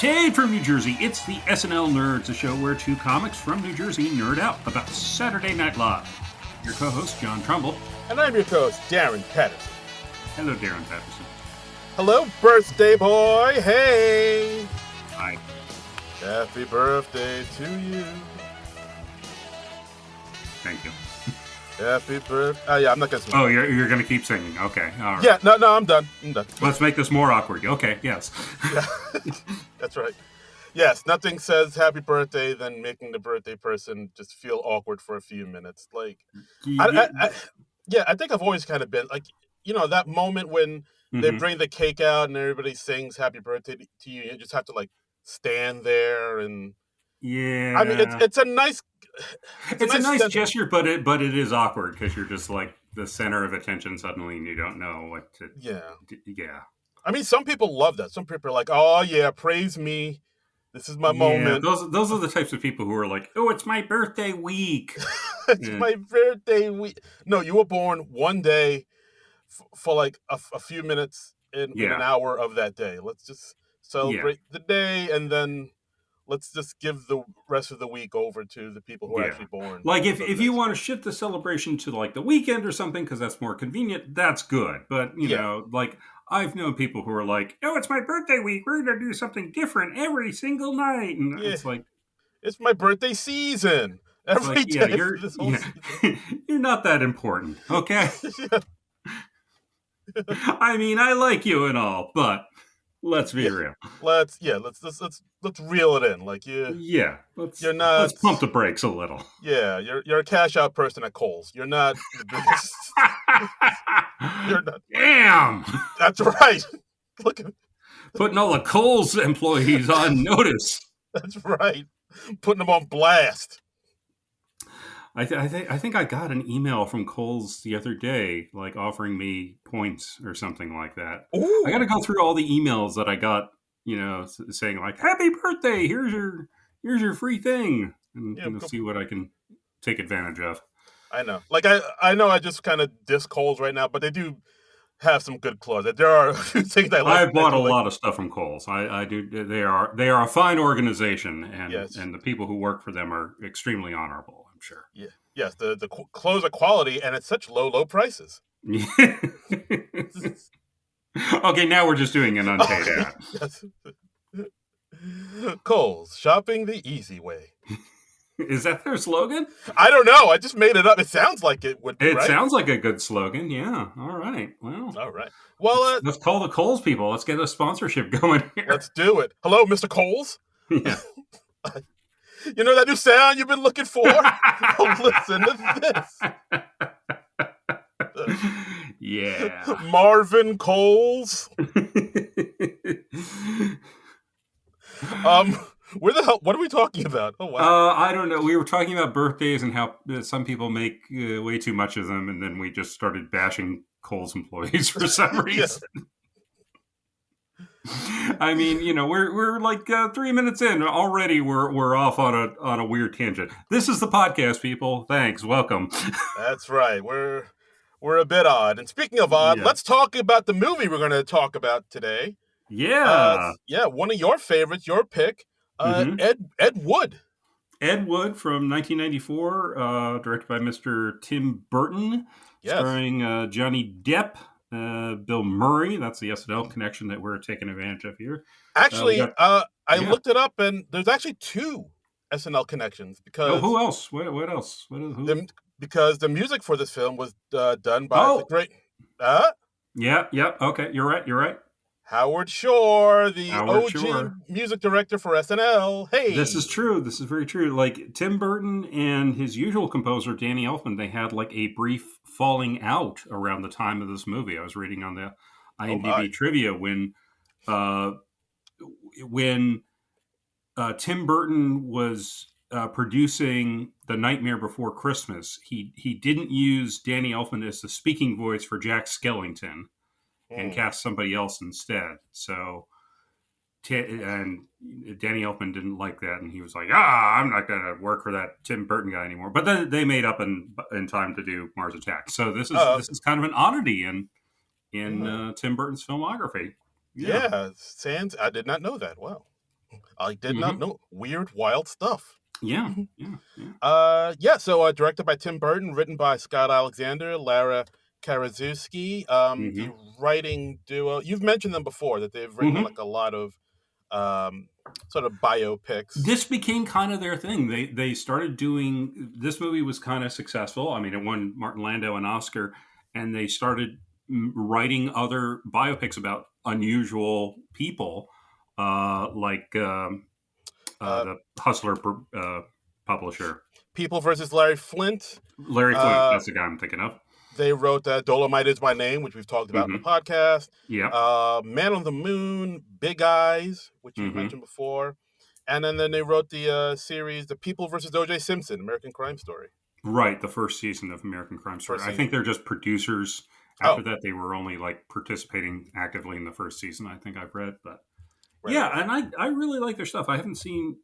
Today from New Jersey, it's the SNL Nerds, a show where two comics from New Jersey nerd out about Saturday Night Live. Your co-host, John Trumbull. And I'm your co-host, Darren Patterson. Hello, Darren Patterson. Hello, birthday boy. Hey. Hi. Happy birthday to you. Thank you. Happy birthday. Yeah, I'm not going to sing. Oh, you're going to keep singing. Okay. All right. Yeah, no, I'm done. Let's make this more awkward. Okay, yes. Yeah. That's right. Yes, nothing says happy birthday than making the birthday person just feel awkward for a few minutes. Like, I think I've always kind of been like, that moment when they bring the cake out and everybody sings happy birthday to you. You just have to like stand there and. Yeah. I mean, it's a nice. It's a nice gesture, but it is awkward because you're just like the center of attention suddenly, and you don't know what to. Yeah. Yeah. I mean, some people love that. Some people are like, "Oh yeah, praise me. This is my moment." Those are the types of people who are like, "Oh, it's my birthday week." It's my birthday week. No, you were born one day for like a few minutes in an hour of that day. Let's just celebrate the day, and then let's just give the rest of the week over to the people who are actually born. Like if you want to shift the celebration to like the weekend or something because that's more convenient, that's good. But you know, like I've known people who are like, "Oh, it's my birthday week. We're gonna do something different every single night," and it's like, it's my birthday season every day. You're not that important, okay? I mean, I like you and all, but. Let's be real. Let's reel it in. Like let's pump the brakes a little. Yeah, you're a cash out person at Kohl's. You're not the biggest. You're not. Damn. That's right. Look at putting all the Kohl's employees on notice. That's right. Putting them on blast. I think I got an email from Kohl's the other day, like offering me points or something like that. Ooh. I got to go through all the emails that I got, saying like "Happy birthday! Here's your free thing," and see what I can take advantage of. I know, like I know, I just kind of diss Kohl's right now, but they do have some good clothes. There are a few things I like. I've bought a lot of stuff from Kohl's. I do. They are a fine organization, and the people who work for them are extremely honorable. I'm sure. Yeah. Yes. The clothes are quality, and it's such low prices. Okay, now we're just doing an unpaid ad. Yes. Kohl's, shopping the easy way. Is that their slogan? I don't know. I just made it up. It sounds like it would be. It sounds like a good slogan. Yeah. All right. Well. All right. Well, let's call the Kohl's people. Let's get a sponsorship going here. Let's do it. Hello, Mr. Kohl's. Yeah. You know that new sound you've been looking for? Oh, listen to this. Yeah. Marvin Kohl's. Where the hell? What are we talking about? Oh wow. I don't know. We were talking about birthdays and how some people make way too much of them, and then we just started bashing Kohl's employees for some reason. I mean, we're like 3 minutes in already. We're off on a weird tangent. This is the podcast, people. Thanks, welcome. That's right. We're a bit odd. And speaking of odd, let's talk about the movie we're going to talk about today. Yeah, one of your favorites, your pick. Ed Wood. Ed Wood from 1994, directed by Mr. Tim Burton, starring Johnny Depp, Bill Murray. That's the SNL connection that we're taking advantage of here. Actually, I looked it up, and there's actually two SNL connections because. Oh, who else? What else? Who? Because the music for this film was done by the great. Yeah. Okay, you're right. Howard Shore, the OG music director for SNL. Hey, this is true. This is very true. Like Tim Burton and his usual composer Danny Elfman, they had like a brief falling out around the time of this movie. I was reading on the IMDb trivia when Tim Burton was producing The Nightmare Before Christmas. He didn't use Danny Elfman as the speaking voice for Jack Skellington. And cast somebody else instead. So, and Danny Elfman didn't like that, and he was like, I'm not going to work for that Tim Burton guy anymore. But then they made up in time to do Mars Attacks. So this is kind of an oddity in Tim Burton's filmography. Yeah, I did not know that. Wow. I did not Mm-hmm. know. Weird, wild stuff. Yeah, yeah, yeah. So directed by Tim Burton, written by Scott Alexander, Lara Karaszewski. The Mm-hmm. writing duo, you've mentioned them before, that they've written Mm-hmm. like a lot of um, sort of biopics. This became kind of their thing. They started doing this movie was kind of successful. I mean, it won Martin Landau an Oscar, and they started writing other biopics about unusual people, like Uh, the Hustler publisher People versus Larry Flint. Larry Flint. Uh, That's the guy I'm thinking of. they wrote Dolomite Is My Name, which we've talked about in the Mm-hmm. podcast. Yeah. Man on the Moon, Big Eyes, which you've Mm-hmm. mentioned before. And then they wrote the series, The People versus O.J. Simpson, American Crime Story. Right, the first season of American Crime Story. First I think season. they're just producers. After Oh, that, they were only like participating actively in the first season. I think I've read, but right. yeah, and I really like their stuff. I haven't seen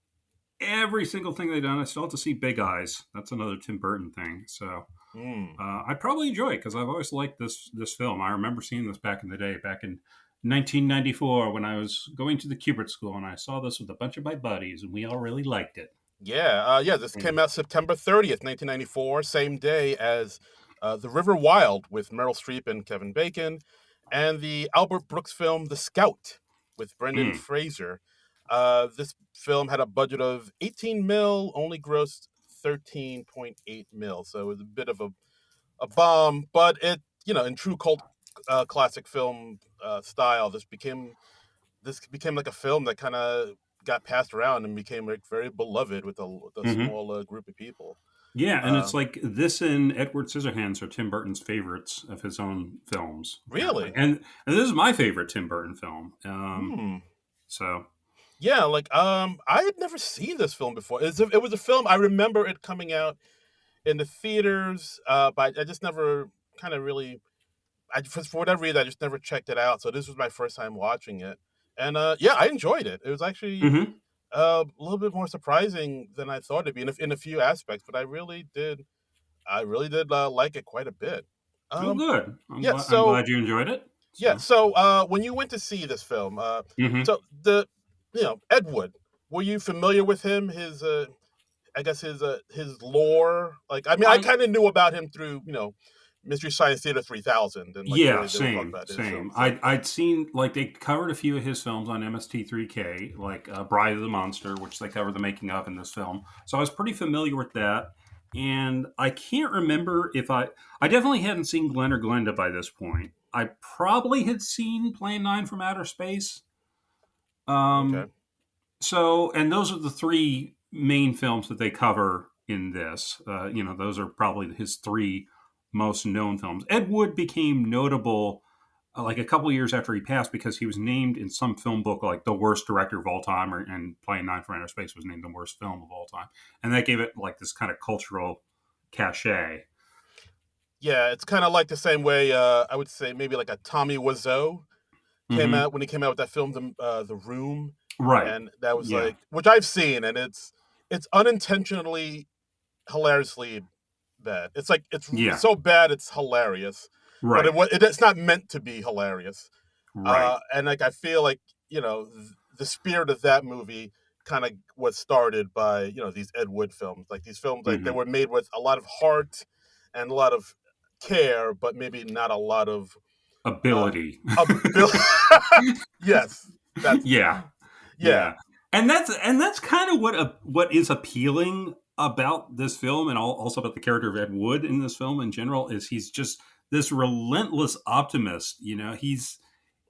every single thing they've done. I still have to see Big Eyes. That's another Tim Burton thing. So Mm. I'd probably enjoy it because I've always liked this film. I remember seeing this back in the day, back in 1994 when I was going to the Kubert School, and I saw this with a bunch of my buddies, and we all really liked it. Yeah, this And, came out September 30th, 1994, same day as The River Wild with Meryl Streep and Kevin Bacon, and the Albert Brooks film The Scout with Brendan mm, Fraser. This film had a budget of 18 mil, only grossed 13.8 mil, so it was a bit of a bomb, but it, in true cult classic film style, this became like a film that kind of got passed around and became like very beloved with a mhm. small group of people. Yeah, and it's Um, like this and Edward Scissorhands are Tim Burton's favorites of his own films, apparently. really? And this is my favorite Tim Burton film. Hmm. So Yeah, like I had never seen this film before. It was a film I remember it coming out in the theaters, but I just never kind of really. For whatever reason, I just never checked it out. So this was my first time watching it, and yeah, I enjoyed it. It was actually mhm. a little bit more surprising than I thought it'd be in a few aspects, but I really did. I really did like it quite a bit. Oh, Um, good. yeah. I'm So glad you enjoyed it. yeah. So So when you went to see this film, mhm. so Ed Wood, were you familiar with him? His I guess his lore. Like, I mean, I I kind of knew about him through Mystery Science Theater 3000 and like the Yeah, way they would talk same, about his same. films. Like, I'd seen like they covered a few of his films on MST3K, like Bride of the Monster, which they cover the making of in this film. So I was pretty familiar with that. And I can't remember if I definitely hadn't seen Glenn or Glenda by this point. I probably had seen Plan 9 from Outer Space. okay. Um, and those are the three main films that they cover in this. Those are probably his three most known films. Ed Wood became notable like a couple years after he passed because he was named in some film book like the worst director of all time, and Plan 9 from Outer Space was named the worst film of all time, and that gave it like this kind of cultural cachet. Yeah, it's kind of like the same way I would say maybe like a Tommy Wiseau came Mm-hmm. out when he came out with that film, The Room, Right? and that was Yeah. like, which I've seen, and it's unintentionally hilariously bad. It's like it's Yeah. so bad it's hilarious, but Right. it's not meant to be hilarious. Right. And like I feel like the spirit of that movie kind of was started by these Ed Wood films. Like these films, like they Mm-hmm. were made with a lot of heart and a lot of care, but maybe not a lot of uh, Ability. ability. Yes, that's Yeah. yeah, Yeah, and that's kind of what is appealing about this film, and also about the character of Ed Wood in this film in general, is he's just this relentless optimist.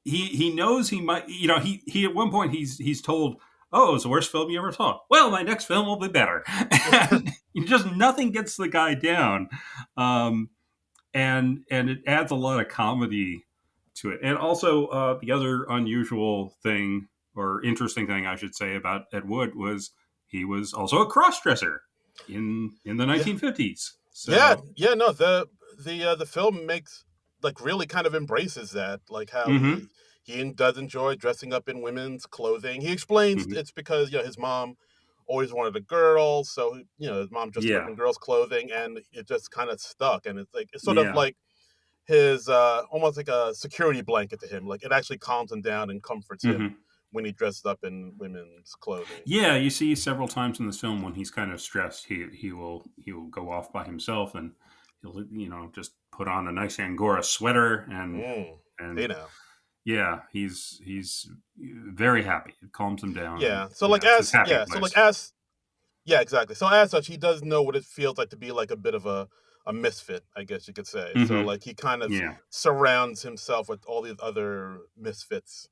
He knows he might. He at one point he's told, "Oh, it's the worst film you ever saw." Well, my next film will be better, and just nothing gets the guy down, um, and it adds a lot of comedy to it. And also, the other unusual thing or interesting thing I should say about Ed Wood was he was also a cross-dresser in the yeah, 1950s. yeah, So, yeah. No, the film makes like really kind of embraces that, like how hmm he does enjoy dressing up in women's clothing. He explains hmm it's because his mom always wanted a girl, so his mom dressed him up yeah, in girls' clothing, and it just kind of stuck. And it's like it's sort of yeah, like his almost like a security blanket to him. Like it actually calms him down and comforts hmm him when he dresses up in women's clothing. Yeah, you see several times in this film when he's kind of stressed, he will go off by himself and he'll just put on a nice Angora sweater and Hey now. yeah, he's very happy. It calms him down and Yeah. So like it's his as happy yeah, so like place. as yeah, exactly. So as such, he does know what it feels like to be like a bit of a misfit, I guess you could say. So Hmm. like he kind of Yeah. surrounds himself with all these other misfits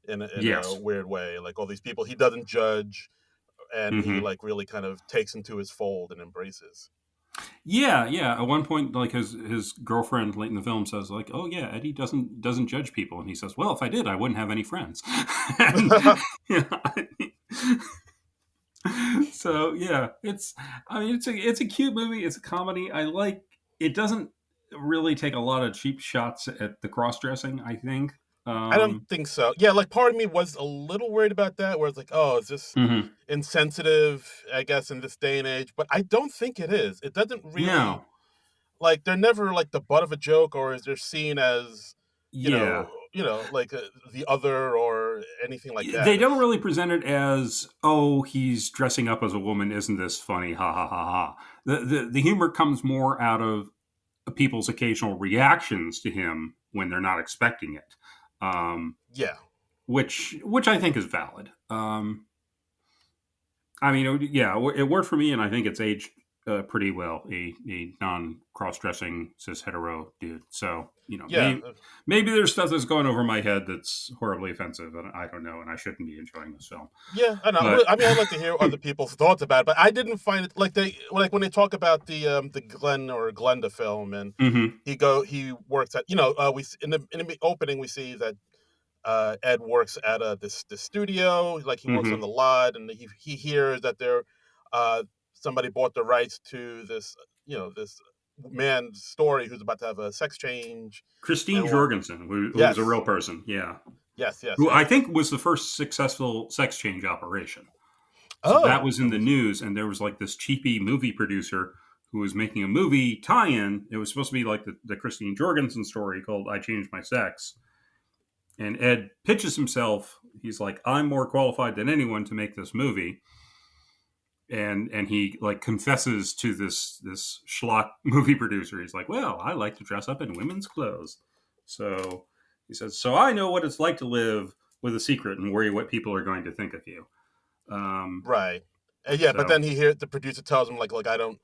in a Yes. weird way. Like all these people he doesn't judge, and he Hmm. like really kind of takes into his fold and embraces. Yeah, yeah. At one point, like his girlfriend late in the film says, like, "Oh yeah, Eddie doesn't judge people," and he says, "Well, if I did, I wouldn't have any friends." And, yeah, so yeah, I mean, it's a cute movie. It's a comedy. I like. It doesn't really take a lot of cheap shots at the cross dressing. I think. I don't Um, think so. Yeah, like part of me was a little worried about that, where it's like, oh, is this mhm. insensitive? I guess in this day and age, but I don't think it is. It doesn't really No. like they're never like the butt of a joke, or is they're seen as Yeah. like the other or anything like They that. don't It's really present it as, oh, he's dressing up as a woman. Isn't this funny? Ha ha ha ha. The humor comes more out of people's occasional reactions to him when they're not expecting it, yeah, which I think is valid. I mean, yeah, it worked for me, and I think it's aged pretty well. A non cross dressing cis hetero dude. So yeah. maybe there's stuff that's going over my head that's horribly offensive, and I don't know, and I shouldn't be enjoying this film. Yeah, I know. But I mean, I'd like to hear other people's thoughts about it, but I didn't find it like when they talk about the Glenn or Glenda film, and mhm, he works at in the opening we see that Ed works at this studio, like he works on mhm. the lot, and he hears that somebody bought the rights to this man's story who's about to have a sex change, Christine and what? Jorgensen, who was a real Yes, person, yeah, yes, yes, who I yes. think was the first successful sex change operation. So that Oh, was in the news, and there was like this cheapy movie producer who was making a movie tie-in. It was supposed to be like the Christine Jorgensen story called "I Changed My Sex," and Ed pitches himself. He's like, "I'm more qualified than anyone to make this movie," and he like confesses to this schlock movie producer. He's like, "Well, I like to dress up in women's clothes," so he says, "So I know what it's like to live with a secret and worry what people are going to think of you." Um, right. Yeah, but so. then the producer tells him like, look, I'm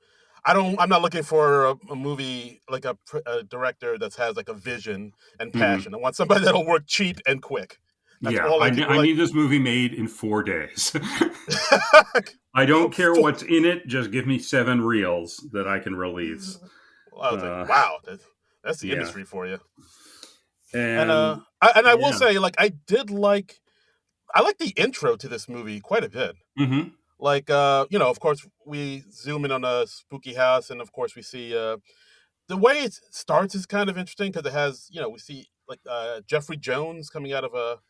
not looking for a movie like a director that has like a vision and Mhm. passion. I want somebody that'll work cheap and quick. That's Yeah, all I can I like. need this movie made in 4 days. I don't care Four- what's in it. Just give me 7 reels that I can release. I was like, Uh, wow, that's the yeah, industry for you. And and I will yeah, say, like, I like the intro to this movie quite a bit. hmm, Like, of course, we zoom in on a spooky house, and of course, we see the way it starts is kind of interesting because it has, we see like Jeffrey Jones coming out of a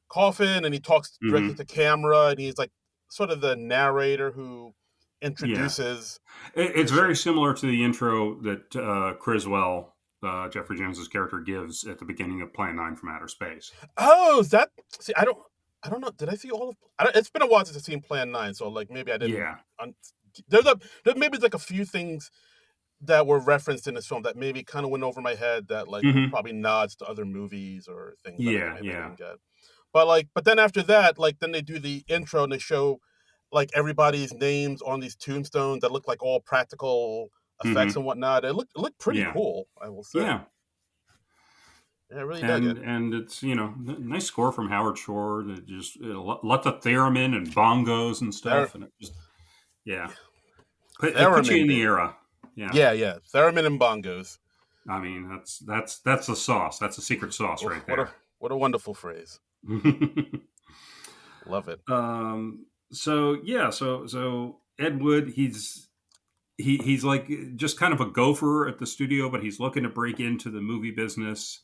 coffin, and he talks directly hmm, to camera, and he's like sort of the narrator who yeah. introduces It's the show. very similar to the intro that Criswell, Jeffrey Jones's character, gives at the beginning of Plan 9 from Outer Space. Oh, is that? See, I don't know. Did I see all of? It's been a while since I've seen Plan 9, so like maybe I didn't. Yeah, Un- there maybe like a few things that were referenced in this film that maybe kind of went over my head that like were hmm, probably nods to other movies or things that yeah, maybe I yeah, didn't get. But then after that, like then they do the intro and they show like everybody's names on these tombstones that look like all practical effects hmm, and whatnot. It looked pretty yeah, cool, I will say. yeah. Yeah, I really dug it. And it's nice score from Howard Shore. That just lots of theremin and bongos and There, stuff, and it just yeah, yeah, it puts you theremin, in the baby. era. Yeah, Yeah, yeah, theremin and bongos. I mean that's the sauce. That's a secret sauce Oh, right there. what a wonderful phrase. Love it. So yeah, so Ed Wood, he's like just kind of a gopher at the studio, but he's looking to break into the movie business.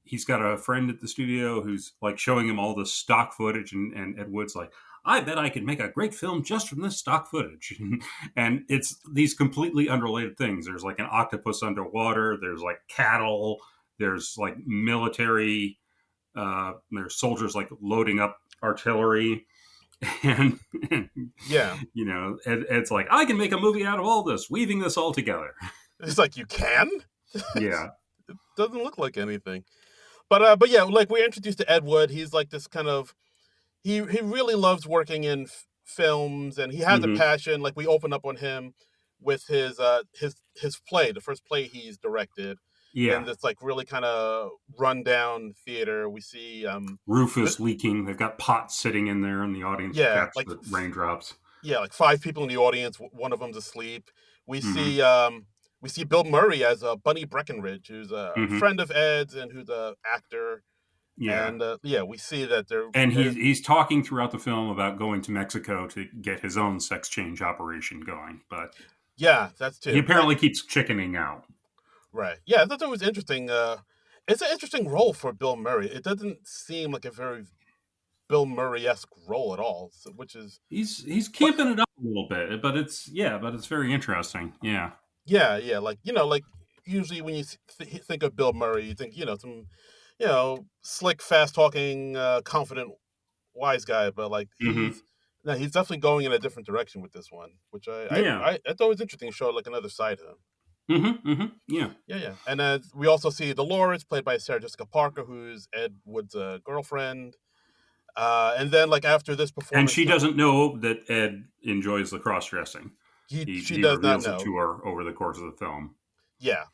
He's got a friend at the studio who's like showing him all the stock footage, and Ed Wood's like, I bet I could make a great film just from this stock footage. And it's these completely unrelated things. There's like an octopus underwater, there's like cattle, there's like military There's soldiers like loading up artillery, and Yeah. Ed's like, I can make a movie out of all this, weaving this all together. It's like, you can? Yeah. It doesn't look like anything. But yeah, like we're introduced to Ed Wood. He's like this kind of, he really loves working in films, and he has a passion. Like we open up on him with his play, the first play he's directed. Yeah. And it's like really kind of rundown theater. We see Rufus leaking. They've got pots sitting in there in the audience to catch like the raindrops. Yeah, like 5 people in the audience. One of them's asleep. We see Bill Murray as Bunny Breckenridge, who's a friend of Ed's and who's an actor. Yeah. And we see that they're... And he's talking throughout the film about going to Mexico to get his own sex change operation going. But yeah, that's too. He apparently keeps chickening out. Right. Yeah, I thought that was interesting. It's an interesting role for Bill Murray. It doesn't seem like a very Bill Murray-esque role at all, which is... He's camping it up a little bit, but it's very interesting. Yeah. Yeah, like, like usually when you think of Bill Murray, you think, some, slick, fast-talking, confident, wise guy, but like he's definitely going in a different direction with this one, which I thought was interesting. Showed like another side of him. Yeah. And we also see Dolores, played by Sarah Jessica Parker, who's Ed Wood's girlfriend. And then, like, after this performance... And she doesn't know that Ed enjoys the cross-dressing. She does not know. It to her over the course of the film. Yeah.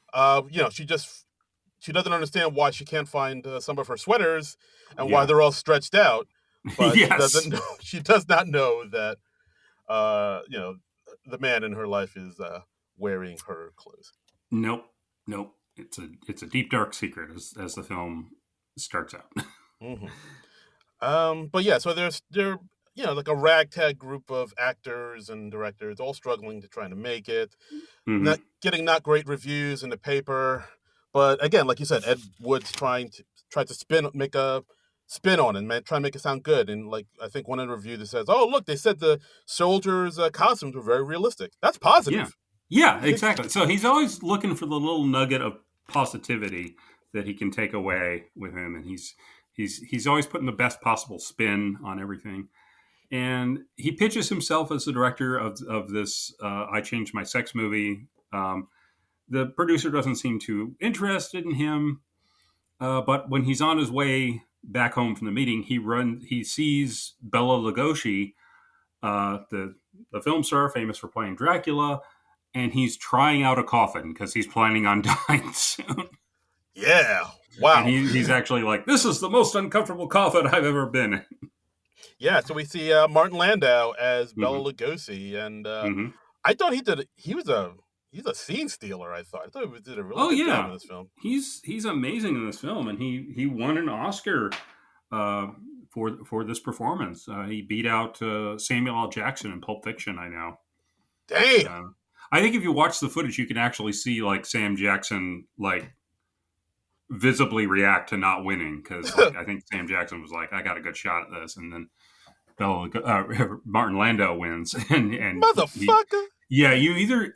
She doesn't understand why she can't find some of her sweaters and why they're all stretched out. But she does not know that, the man in her life is wearing her clothes. Nope. It's a deep, dark secret as the film starts out. But yeah, so they're like a ragtag group of actors and directors all struggling to try to make it, not great reviews in the paper. But again, like you said, Ed Wood's try to make a spin on it, try and make it sound good. And like I think one of the reviews says, "Oh, look, they said the soldiers' costumes were very realistic." That's positive. Yeah, exactly. So he's always looking for the little nugget of positivity that he can take away with him, and he's always putting the best possible spin on everything. And he pitches himself as the director of this I Changed My Sex movie. The producer doesn't seem too interested in him, but when he's on his way back home from the meeting, he sees Bela Lugosi, the film star famous for playing Dracula, and he's trying out a coffin because he's planning on dying soon. Yeah. Wow. And he's actually like, this is the most uncomfortable coffin I've ever been in. Yeah, so we see Martin Landau as Bela Lugosi, and I thought he's a scene stealer. I thought he did a really good job in this film. He's amazing in this film, and he won an Oscar for this performance. He beat out Samuel L. Jackson in Pulp Fiction. I know. Damn. I think if you watch the footage, you can actually see like Sam Jackson like visibly react to not winning, because I think Sam Jackson was like, I got a good shot at this, and then Martin Landau wins, and motherfucker.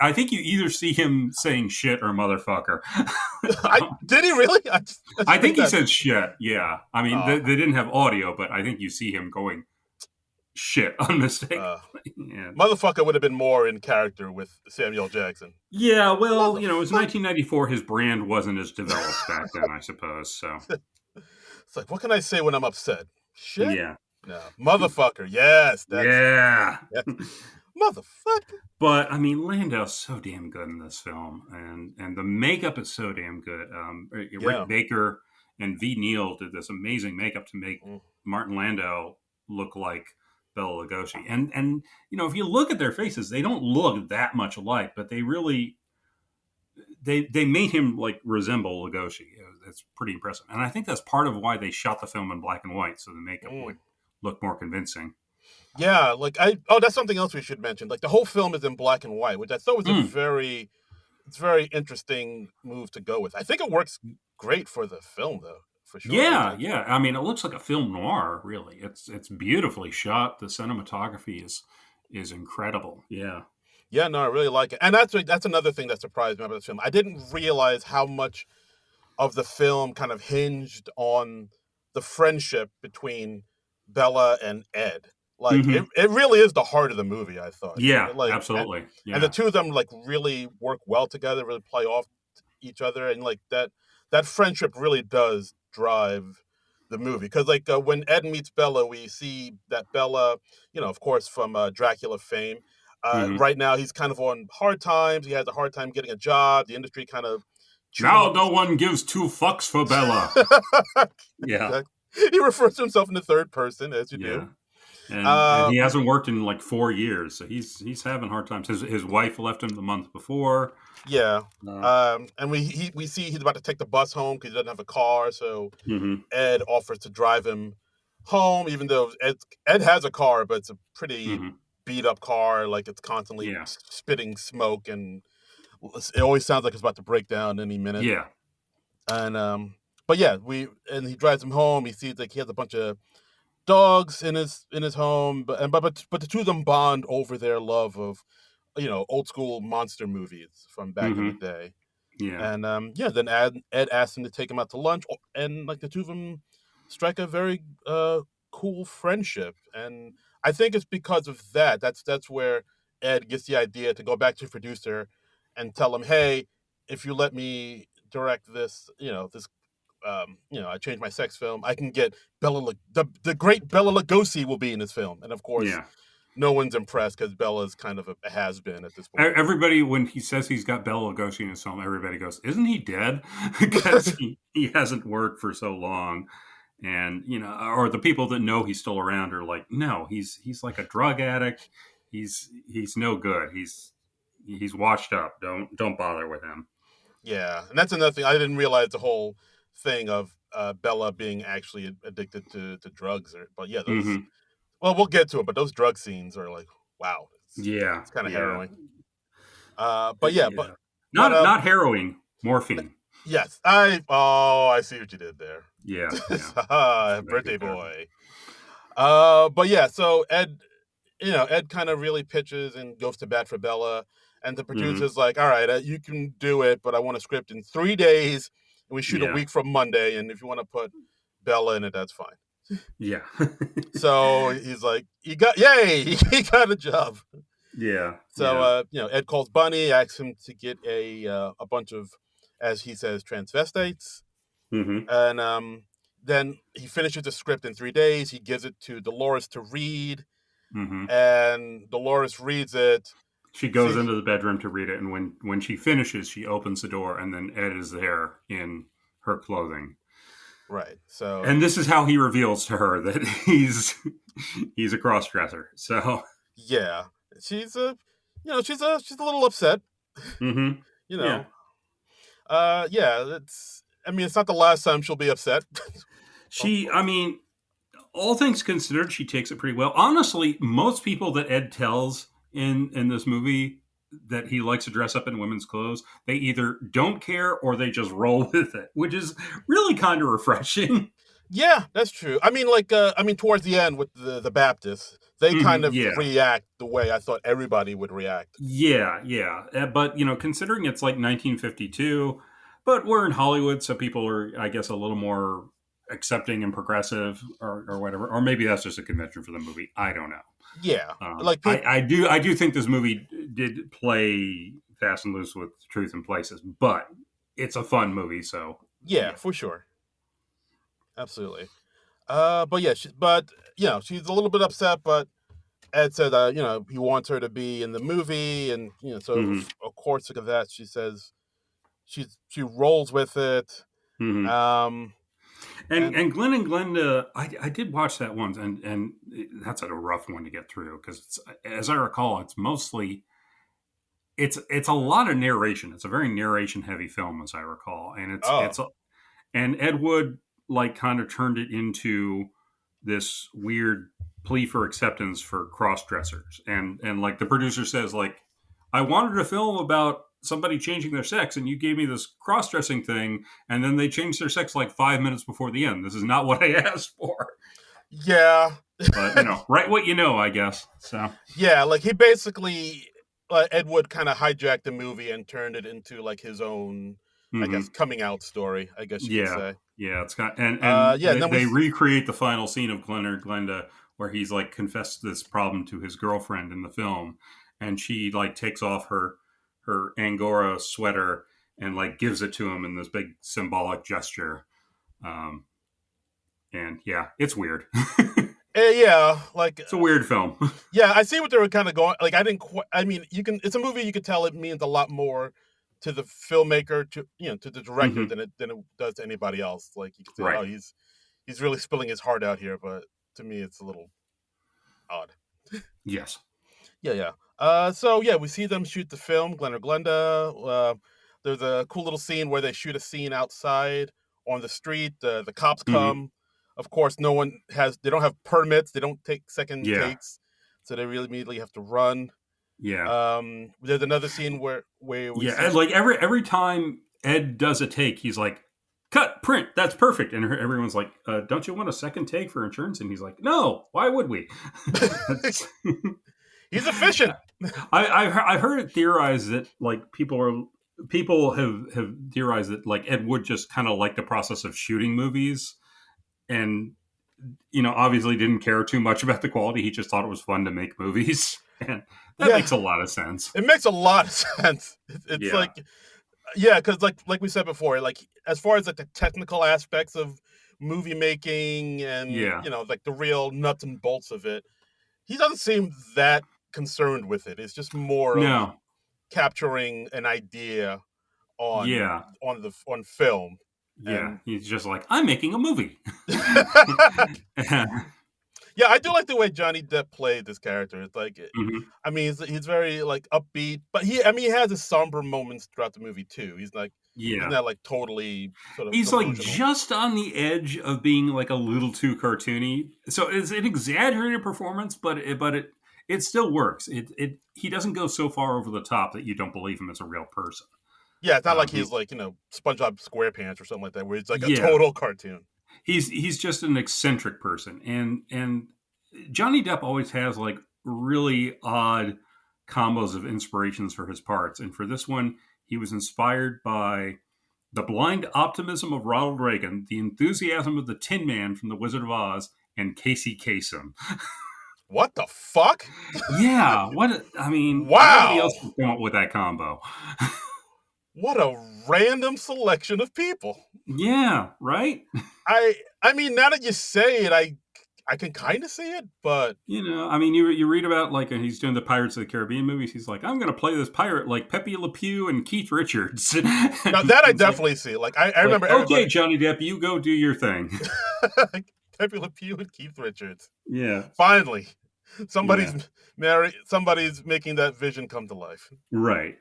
I think you either see him saying shit or motherfucker. Did he really? I think he said shit. Yeah, I mean they didn't have audio, but I think you see him going shit unmistakably. Motherfucker would have been more in character with Samuel Jackson. Yeah, well, it was 1994. His brand wasn't as developed back then, I suppose. So it's like, what can I say when I'm upset? Shit. Yeah. No, motherfucker. Yes. Yeah. Motherfucker. But I mean, Landau's so damn good in this film, and the makeup is so damn good. Rick Baker and V. Neal did this amazing makeup to make Martin Landau look like Bela Lugosi, and if you look at their faces, they don't look that much alike, but they really they made him like resemble Lugosi. It's pretty impressive, and I think that's part of why they shot the film in black and white, so the makeup would look more convincing. Yeah, like that's something else we should mention. Like the whole film is in black and white, which I thought was a very interesting move to go with. I think it works great for the film, though. For sure. Yeah. I mean, it looks like a film noir. Really, it's beautifully shot. The cinematography is incredible. Yeah. Yeah, no, I really like it, and that's another thing that surprised me about this film. I didn't realize how much of the film kind of hinged on the friendship between Bella and Ed. Like Mm-hmm. it really is the heart of the movie. I thought, Yeah, like, absolutely. and the Yeah. two of them like really work well together, really play off each other, and like that friendship really does drive the movie. Because like when Ed meets Bella, we see that Bella, of course from Dracula fame. Mm-hmm. Right now, he's kind of on hard times. He has a hard time getting a job. The industry kind of chewed him Now up. no one gives two fucks for Bella. Yeah. Exactly. He refers to himself in the third person, as you do. Yeah. And Uh, he hasn't worked in like 4 years, so he's having hard times. His wife left him the month before. yeah. Uh, And we see he's about to take the bus home because he doesn't have a car. So mm-hmm. Ed offers to drive him home, even though Ed has a car, but it's a pretty Mm-hmm. beat up car. Like it's constantly Yeah. spitting smoke, and it always sounds like it's about to break down any minute. Yeah. And but yeah, he drives him home. He sees like he has a bunch of dogs in his home, but the two of them bond over their love of old school monster movies from back in the Mm-hmm. day. Yeah. And yeah, then Ed asked him to take him out to lunch, and like the two of them strike a very cool friendship. And I think it's because of that. That's where Ed gets the idea to go back to the producer and tell him, hey, if you let me direct this, I changed my sex film. I can get the great Bella Lugosi will be in this film, and of course, Yeah. no one's impressed because Bella's kind of a has been at this point. Everybody, when he says he's got Bela Lugosi in his film, everybody goes, "Isn't he dead?" Because he hasn't worked for so long, and or the people that know he's still around are like, "No, he's like a drug addict. He's no good. He's washed up. Don't bother with him." Yeah, and that's another thing. I didn't realize the whole thing of Bella being actually addicted to drugs. But yeah, those. Mm-hmm. Well, we'll get to it, but those drug scenes are like, wow, Yeah, it's kind of yeah, harrowing. But yeah, yeah. but Not harrowing, morphine. yes, I see what you did there. Yeah, yeah. Birthday boy. But yeah, so Ed kind of really pitches and goes to bat for Bella, and the Mm-hmm. producer's like, all right, you can do it, but I want a script in 3 days, and we shoot a Yeah, week from Monday, and if you want to put Bella in it, that's fine. yeah, So he's like, yay, he got a job. yeah, So Ed calls Bunny, asks him to get a bunch of, as he says, transvestites, mm-hmm. and then he finishes the script in 3 days. He gives it to Dolores to read, Mm-hmm. and Dolores reads it. She goes into the bedroom to read it, and when she finishes, she opens the door, and then Ed is there in her clothing. Right. So, And this is how he reveals to her that he's a cross-dresser. So yeah, she's she's a little upset. mm-hmm. You Yeah. know, yeah. I mean, it's not the last time she'll be upset. I mean, all things considered, she takes it pretty well. Honestly, most people that Ed tells in this movie that he likes to dress up in women's clothes, they either don't care or they just roll with it, which is really kind of refreshing. Yeah, that's true. I mean, towards the end with the Baptists, they kind of Yeah. react the way I thought everybody would react. Yeah, yeah. But, considering it's like 1952, but we're in Hollywood, so people are, I guess, a little more accepting and progressive or whatever. Or maybe that's just a convention for the movie. I don't know. Yeah, I do think this movie did play fast and loose with truth in places, but it's a fun movie, so yeah, for sure, absolutely. But yeah, she's a little bit upset, but Ed said, he wants her to be in the movie, and so mm-hmm. of course, look at that. She says she rolls with it. Mm-hmm. And Glenn and Glenda, I did watch that once, and that's a rough one to get through because, as I recall, it's mostly it's a lot of narration. It's a very narration heavy film, as I recall, and and Ed Wood like kind of turned it into this weird plea for acceptance for cross dressers, and like the producer says, like, I wanted a film about somebody changing their sex, and you gave me this cross dressing thing, and then they changed their sex like 5 minutes before the end. This is not what I asked for. Yeah, but write what you know, I guess. So yeah, like he basically Ed Wood kind of hijacked the movie and turned it into like his own I guess, coming out story, I guess you could Yeah, say. yeah, it's got and Yeah, and then they recreate the final scene of Glenn or Glenda where he's like confessed this problem to his girlfriend in the film, and she like takes off her Angora sweater and like gives it to him in this big symbolic gesture. Um, and yeah, it's weird. yeah, like It's a weird film. yeah, I see what they were kind of going. Like, I didn't. I mean, you can. It's a movie. You could tell it means a lot more to the filmmaker, to the director, Mhm. than it does to anybody else. Like, you could say, Right. oh, he's really spilling his heart out here. But to me, it's a little odd. Yes. Yeah, yeah. So yeah, we see them shoot the film, Glenn or Glenda. There's a cool little scene where they shoot a scene outside on the street. The cops Hmm. come. Of course, no one has. They don't have permits. They don't take second Yeah. takes, so they really immediately have to run. Yeah. There's another scene where we Yeah. see. And like every time Ed does a take, he's like, "Cut, print, that's perfect." And everyone's like, "Don't you want a second take for insurance?" And he's like, "No, why would we?" He's efficient. I've heard it theorized that like people have theorized that like Ed Wood just kind of liked the process of shooting movies, and obviously didn't care too much about the quality. He just thought it was fun to make movies, and that Yeah, makes a lot of sense. it makes a lot of sense. It's Yeah. like, yeah, because like we said before, like as far as like the technical aspects of movie making and Yeah. like the real nuts and bolts of it, he doesn't seem that concerned with it. It's just more of No. capturing an idea on Yeah. on film. Yeah. And He's just like, I'm making a movie. yeah, I do like the way Johnny Depp played this character. It's like, Mhm. I mean, he's very like upbeat, but he has his somber moments throughout the movie too. He's Yeah. not like totally sort of He's like delusional. just on the edge of being like a little too cartoony. So it's an exaggerated performance, but it still works. He doesn't go so far over the top that you don't believe him as a real person. Yeah, it's not like he's He like SpongeBob SquarePants or something like that, where he's like a Yeah, total cartoon. he's just an eccentric person, and Johnny Depp always has like really odd combos of inspirations for his parts, and for this one, he was inspired by the blind optimism of Ronald Reagan, the enthusiasm of the Tin Man from The Wizard of Oz, and Casey Kasem. What the fuck? Yeah, what I mean, nobody Wow, else can come up with that combo. what a random selection of people. Yeah, right. I mean, now that you say it, I can kind of see it, but I mean, you read about like he's doing the Pirates of the Caribbean movies. He's like, I'm going to play this pirate like Pepe Le Pew and Keith Richards. now that I definitely see. Like I remember okay, everybody. Johnny Depp, you go do your thing. Pepe Le Pew and Keith Richards. Yeah, Finally, somebody's yeah. somebody's making that vision come to life. Right.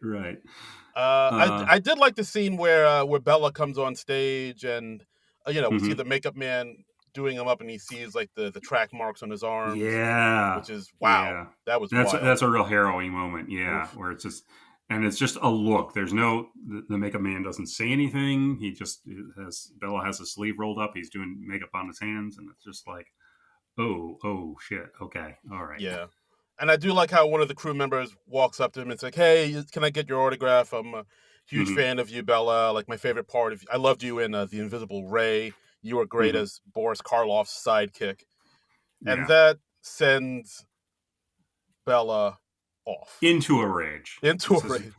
I did like the scene where Bella comes on stage and we see Mhm. the makeup man doing him up and he sees like the track marks on his arms, Yeah, which is wow. yeah. That was That's wild. a real harrowing moment. Yeah, Oof. where it's just a look. There's the makeup man doesn't say anything. He just Bella has his sleeve rolled up. He's doing makeup on his hands, and it's just like, oh shit. Okay, all right. Yeah. And I do like how one of the crew members walks up to him and says, like, "Hey, can I get your autograph? I'm a huge Hmm. fan of you, Bella. Like my favorite part of I loved you in The Invisible Ray. You were great Hmm. as Boris Karloff's sidekick." And Yeah, that sends Bella off into a rage. into He a says, rage.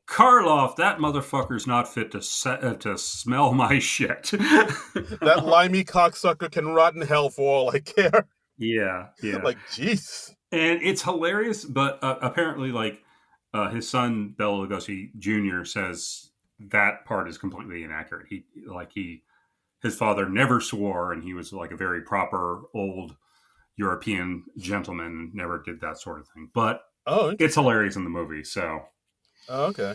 Karloff, that motherfucker's not fit to smell my shit. That limey cocksucker can rot in hell for all I care. Yeah. Like, jeez. And it's hilarious, but apparently, like his son Bela Lugosi Jr. says that part is completely inaccurate. His father never swore, and he was like a very proper old European gentleman. Never did that sort of thing. But Oh, it's hilarious in the movie. So oh, okay.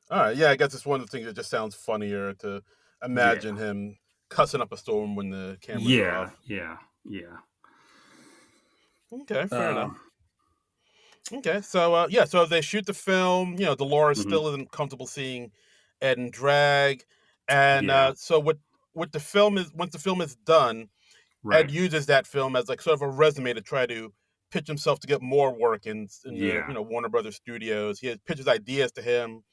All right. Yeah, I guess it's one of the things that just sounds funnier to imagine yeah, him cussing up a storm when the cameras are yeah, off. yeah. Okay, fair enough. Um, Okay, so yeah, so they shoot the film. Dolores mhm. still isn't comfortable seeing Ed in drag, and Yeah, so what the film is once the film is done, Ed right. uses that film as like sort of a resume to try to pitch himself to get more work in the Yeah, Warner Brothers studios. He pitches ideas to him,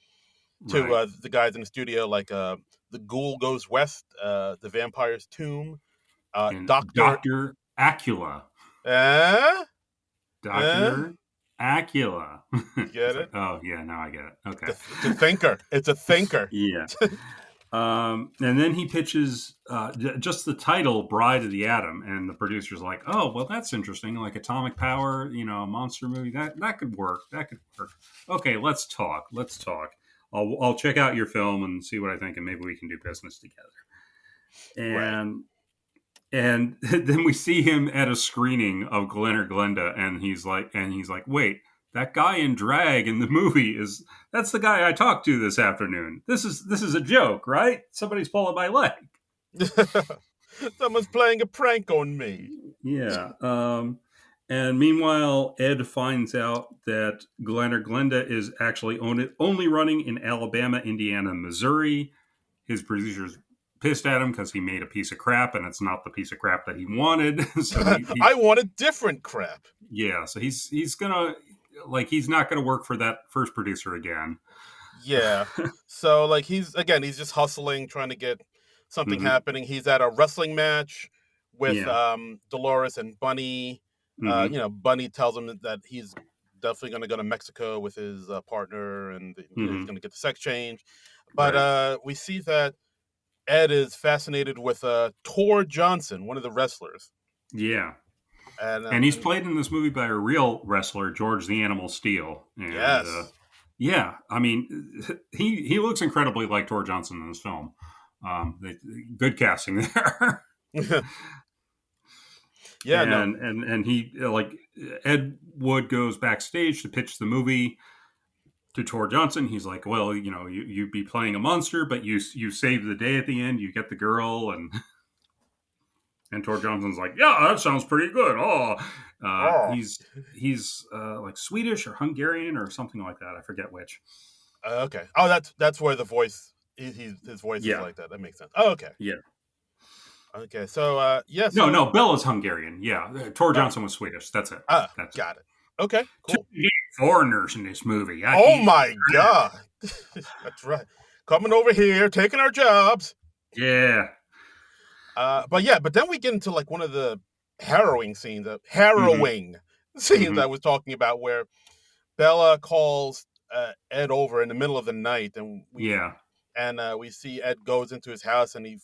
to Right. the guys in the studio, like The Ghoul Goes West, The Vampire's Tomb, And Doctor. Dr. Acula. Eh? Eh? Dr. Acula. You get It's it? like, oh, yeah, now I get it. Okay. It's a thinker. It's a thinker. Yeah. And then he pitches just the title "Bride of the Atom," and the producer's like, "Oh, well, that's interesting. Like atomic power, a monster movie that could work. That could work. Okay, let's talk. Let's talk. I'll check out your film and see what I think, and maybe we can do business together." Right. And then we see him at a screening of Glenn or Glenda, and he's like, wait. That guy in drag in the movie that's the guy I talked to this afternoon. This is a joke, right? Somebody's pulling my leg. Someone's playing a prank on me. Yeah. And meanwhile, Ed finds out that Glenn or Glenda is actually only running in Alabama, Indiana, Missouri. His producer's pissed at him because he made a piece of crap, and it's not the piece of crap that he wanted. So I wanted different crap. Yeah. So he's gonna he's not gonna work for that first producer again. Yeah. So like he's just hustling, trying to get something happening. He's at a wrestling match with Dolores and Bunny. Bunny tells him that he's definitely going to go to Mexico with his partner, and he's going to get the sex change. But we see that Ed is fascinated with Tor Johnson, one of the wrestlers. Yeah. And he's played in this movie by a real wrestler, George the Animal Steele. And, yes. Yeah, I mean, he looks incredibly like Tor Johnson in this film. Good casting there. Yeah, and he Ed Wood goes backstage to pitch the movie to Tor Johnson. He's like, well, you'd be playing a monster, but you save the day at the end. You get the girl, and Tor Johnson's like, yeah, that sounds pretty good. He's like Swedish or Hungarian or something like that. I forget which. Okay. Oh, that's where the voice. His voice is like that. That makes sense. Oh, okay. Yeah. Okay. So yes. No, Bella's Hungarian. Yeah, Tor Johnson was Swedish. That's it. Got it. Okay. Cool. Foreigners in this movie. Oh my god. That's right. Coming over here, taking our jobs. Yeah. But then we get into like one of the harrowing scenes I was talking about, where Bella calls Ed over in the middle of the night, and we see Ed goes into his house, and he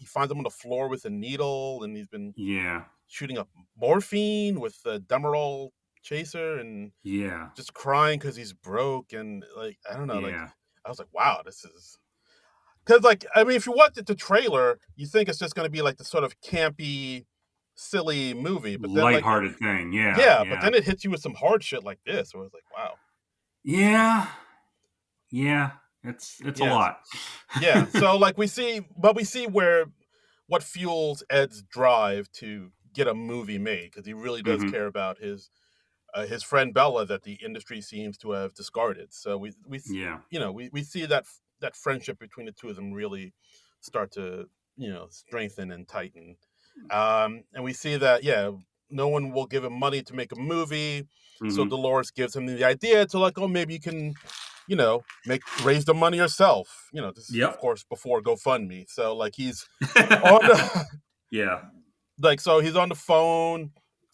finds him on the floor with a needle, and he's been shooting up morphine with the Demerol chaser, and just crying because he's broke, and like I don't know, like I was like, wow, this is. Because, like, I mean, if you watch the trailer, you think it's just going to be like the sort of campy, silly movie, but then lighthearted thing, but then it hits you with some hard shit like this, where it's like, wow, it's a lot. So like we see where what fuels Ed's drive to get a movie made, because he really does care about his friend Bella that the industry seems to have discarded. So we see that friendship between the two of them really start to, strengthen and tighten. And we see that, no one will give him money to make a movie. So Dolores gives him the idea to like, oh, maybe you can, raise the money yourself. This is, of course, before GoFundMe. So like he's on the, like, so he's on the phone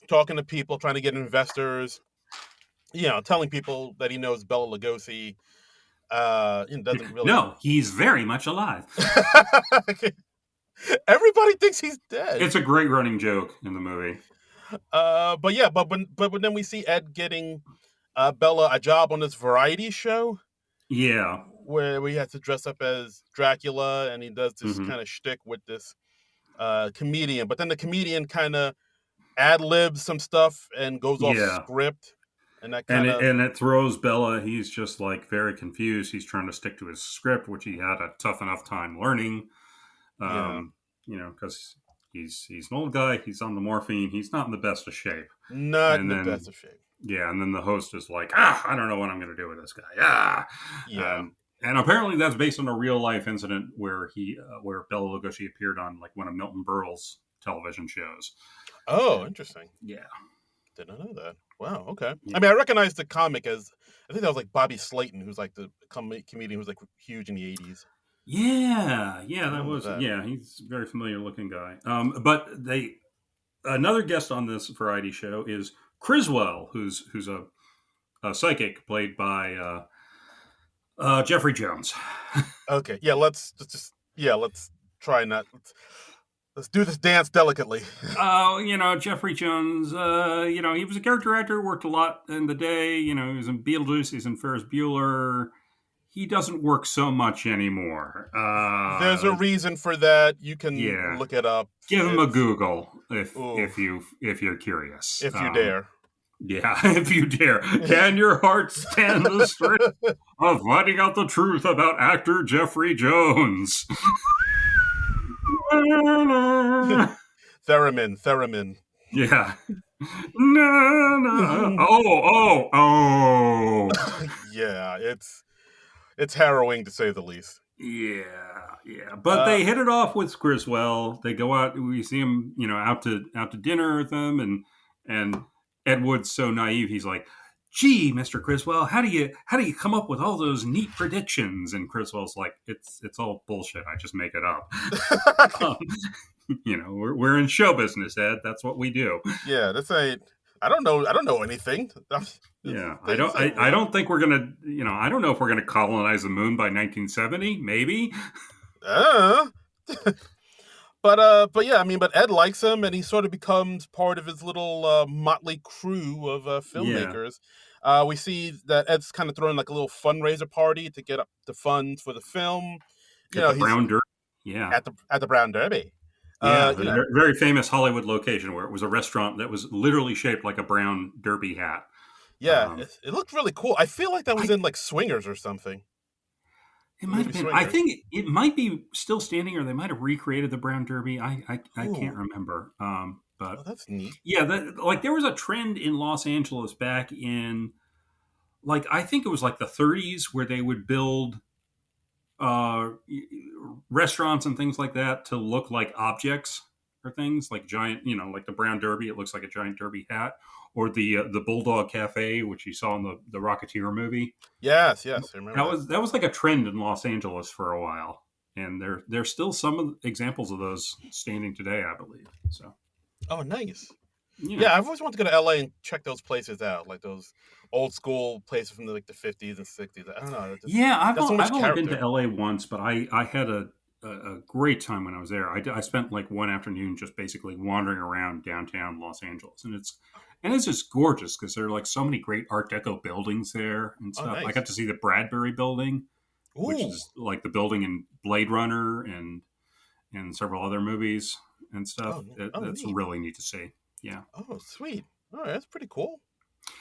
talking to people, trying to get investors, telling people that he knows Bela Lugosi. Doesn't really. No, he's very much alive. Everybody thinks he's dead. It's a great running joke in the movie. But then we see Ed getting Bella a job on this variety show. Yeah, where we have to dress up as Dracula, and he does this kind of shtick with this comedian. But then the comedian kind of ad-libs some stuff and goes off script. And that and it throws Bella. He's just like very confused. He's trying to stick to his script, which he had a tough enough time learning. Because he's an old guy. He's on the morphine. He's not in the best of shape. Best of shape. Yeah, and then the host is like, I don't know what I'm going to do with this guy. And apparently that's based on a real life incident where where Bela Lugosi appeared on like one of Milton Berle's television shows. Oh, interesting. Yeah. Didn't know that. Wow. Okay. Yeah. I mean, I recognize the comic as I think that was like Bobby Slayton, who's like the comedian who was like huge in the '80s. Yeah, I that remember was that. yeah. He's a very familiar looking guy. But they another guest on this variety show is Criswell, who's a psychic played by Jeffrey Jones. Okay. Yeah. Let's try not. Let's do this dance delicately. Jeffrey Jones, he was a character actor, worked a lot in the day. He was in Beetlejuice, he's in Ferris Bueller. He doesn't work so much anymore. There's a reason for that. You can Yeah. look it up. Give him a Google if you're curious. If you dare. Yeah, if you dare. Can your heart stand the stress of finding out the truth about actor Jeffrey Jones? Theremin. Yeah. No. Oh. Yeah, it's harrowing to say the least. Yeah. But they hit it off with Griswold. They go out. We see him, out to dinner with them, and Ed Wood's so naive. He's like, "Gee, Mr. Griswold, how do you come up with all those neat predictions?" And Griswold's like, "It's all bullshit. I just make it up." We're in show business, Ed. That's what we do. Yeah, this ain't. I don't know anything. Yeah, I don't think we're gonna. I don't know if we're gonna colonize the moon by 1970. Maybe. But yeah, I mean, but Ed likes him, and he sort of becomes part of his little motley crew of filmmakers. Yeah. We see that Ed's kind of throwing like a little fundraiser party to get up the funds for the film. At the Brown Derby. Yeah. At the Brown Derby. Yeah, very famous Hollywood location where it was a restaurant that was literally shaped like a brown derby hat. Yeah, it looked really cool. I feel like that was in like Swingers or something. It might have been. Swingers. I think it might be still standing, or they might have recreated the Brown Derby. I can't remember. But that's neat. Yeah, there was a trend in Los Angeles back in, I think it was like the 30s, where they would build restaurants and things like that to look like objects or things like giant, like the Brown Derby. It looks like a giant derby hat, or the Bulldog Cafe, which you saw in the Rocketeer movie. Yes, I remember. That was like a trend in Los Angeles for a while, and there's still some examples of those standing today, I believe. So. Oh, nice. Yeah, I've always wanted to go to LA and check those places out, like those old school places from the 50s and 60s. I don't know. I've only been to LA once, but I had a great time when I was there. I spent like one afternoon just basically wandering around downtown Los Angeles, and it's just gorgeous because there are like so many great Art Deco buildings there and stuff. Nice. I got to see the Bradbury Building, which is like the building in Blade Runner and several other movies and stuff. That's neat. Really neat to see. Yeah. Oh, sweet. All right, that's pretty cool.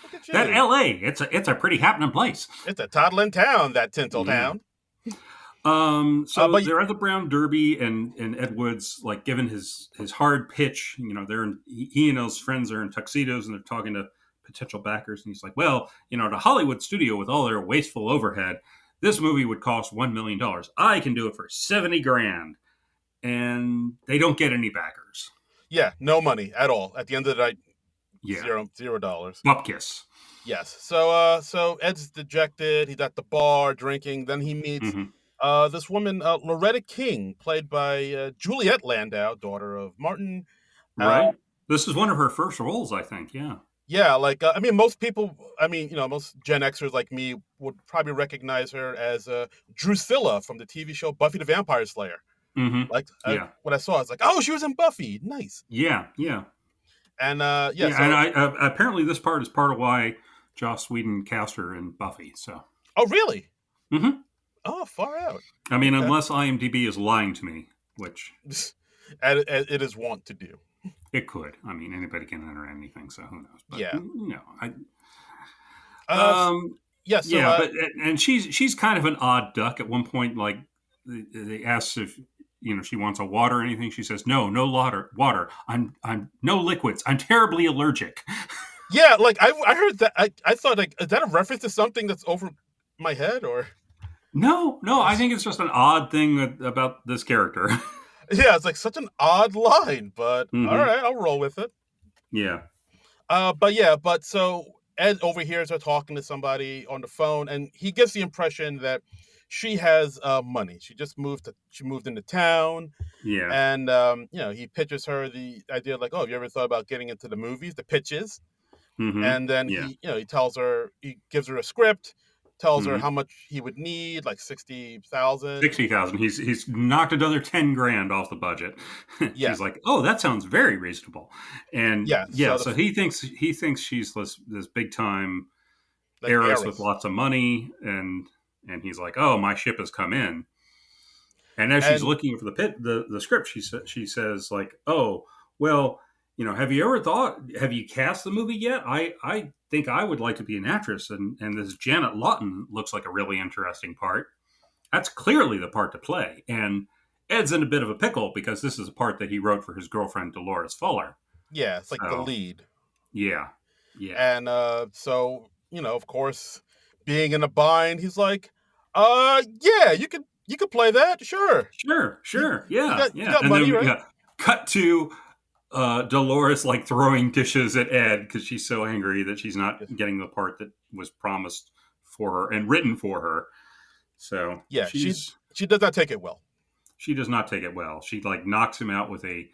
Look at you. That LA, it's a pretty happening place. It's a toddling town, that Tintle town. They're at the Brown Derby, and Ed Wood's like giving his hard pitch. He and his friends are in tuxedos and they're talking to potential backers, and he's like, "Well, the Hollywood studio with all their wasteful overhead, this movie would cost $1 million. I can do it for $70,000," and they don't get any backers. Yeah, no money at all. At the end of the night, yeah, $0. Bupkis. Yes. So Ed's dejected. He's at the bar drinking. Then he meets this woman, Loretta King, played by Juliette Landau, daughter of Martin. Right. This is one of her first roles, I think. Yeah. Yeah, most people, most Gen Xers like me would probably recognize her as Drusilla from the TV show Buffy the Vampire Slayer. Mm-hmm. When I saw it, I was like, oh, she was in Buffy. Nice. Yeah. And and apparently this part is part of why Joss Whedon cast her in Buffy. So. Oh, really? Mm-hmm. Oh, far out. I mean, unless IMDb is lying to me, which it is wont to do. It could. I mean, anybody can enter anything, so who knows? But, and she's kind of an odd duck. At one point, like they asked if she wants a water or anything. She says, "No water. I'm no liquids. I'm terribly allergic." Yeah, like I heard that. I thought, like, is that a reference to something that's over my head, or? No. I think it's just an odd thing about this character. Yeah, it's like such an odd line, but all right, I'll roll with it. Yeah. But so Ed overhears her talking to somebody on the phone, and he gets the impression that she has money. She moved into town, Yeah. and he pitches her the idea like, oh, have you ever thought about getting into the movies? The pitches, Mm-hmm. and then Yeah. he gives her a script, tells her Mm-hmm. how much he would need, like 60,000. 60,000. He's knocked another 10 grand off the budget. Yeah, She's like, "Oh, that sounds very reasonable." And yeah. yeah, So so he thinks she's this big time like heiress with heiress, lots of money, and he's like, "Oh, my ship has come in." And as she's and looking for the script, she says like, "Oh, well, have you ever have you cast the movie yet? I think I would like to be an actress, and this Janet Lawton looks like a really interesting part. That's clearly the part to play." And Ed's in a bit of a pickle because this is a part that he wrote for his girlfriend Dolores Fuller. yeah, it's like the So lead. yeah, yeah, And so, of course, being in a bind, he's like, yeah, you could play that, sure. You, sure, you yeah, got you yeah. got And money, then right? yeah, cut to Dolores like throwing dishes at Ed because she's so angry that she's not getting the part that was promised for her and written for her. So Yeah, she does not take it well. she does not take it well. She like knocks him out with a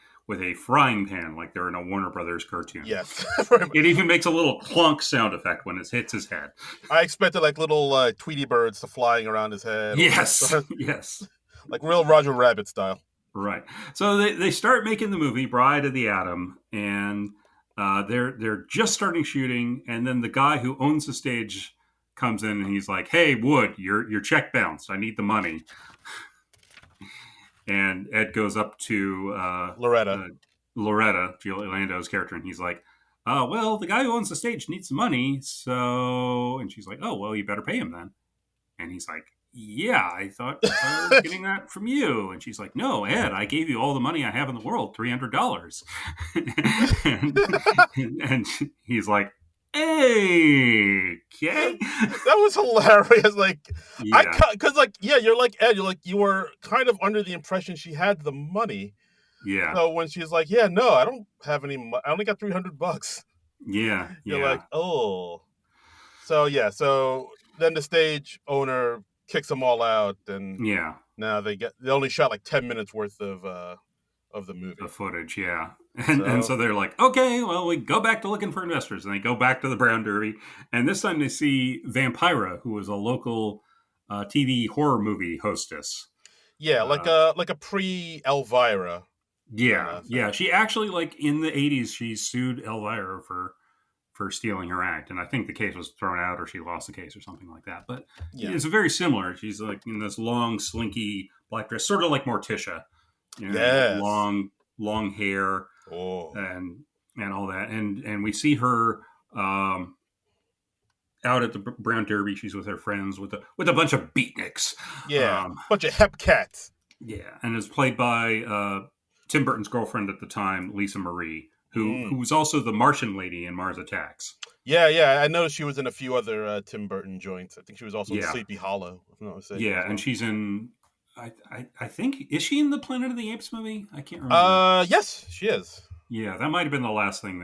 frying pan like they're in a Warner Brothers cartoon. Yes. It even makes a little clunk sound effect when it hits his head. I expected like little Tweety birds to flying around his head. Yes, yes. Like real Roger Rabbit style. Right. So they start making the movie Bride of the Atom, and they're just starting shooting, and then the guy who owns the stage comes in and he's like, "Hey, Wood, your check bounced. I need the money." And Ed goes up to Loretta. Loretta, Julie Lando's character, and he's like, "Well, the guy who owns the stage needs the money, so." And she's like, "Oh, well, you better pay him then." And he's like, "Yeah, I thought I was getting that from you." And she's like, "No, Ed, I gave you all the money I have in the world, $300." and he's like, "Hey, okay." That was hilarious. Like, Yeah, because like, yeah, you're like Ed. You were kind of under the impression she had the money. yeah, So when she's like, yeah, no, I don't have any. I only got $300. yeah, You're yeah, like, oh. So yeah, so then the stage owner kicks them all out, and yeah. now they only shot like 10 minutes worth of the The movie. footage, yeah. And So so they're like, "Okay, well, we go back to looking for investors." And they go back to the Brown Derby. And this time they see Vampira, who was a local TV horror movie hostess. yeah, Uh, like a pre Elvira kind yeah, of yeah. thing. She actually, like, in the 80s, she sued Elvira for stealing her act. And I think the case was thrown out or she lost the case or something like that. But Yeah. it's very similar. She's like in this long, slinky black dress, sort of like Morticia. Yes. Long hair Oh. and all that, and we see her out at the Brown Derby. She's with her friends with a bunch of beatniks. Yeah. Bunch of hep cats. Yeah, and is played by Tim Burton's girlfriend at the time, Lisa Marie, who was also the Martian lady in Mars Attacks. Yeah. I noticed she was in a few other Tim Burton joints. I think she was also in Yeah, Sleepy Hollow, if I'm not mistaken. yeah, well. and she's in. I think, is she in the Planet of the Apes movie? I can't remember. Yes, she is. Yeah, that might have been the last thing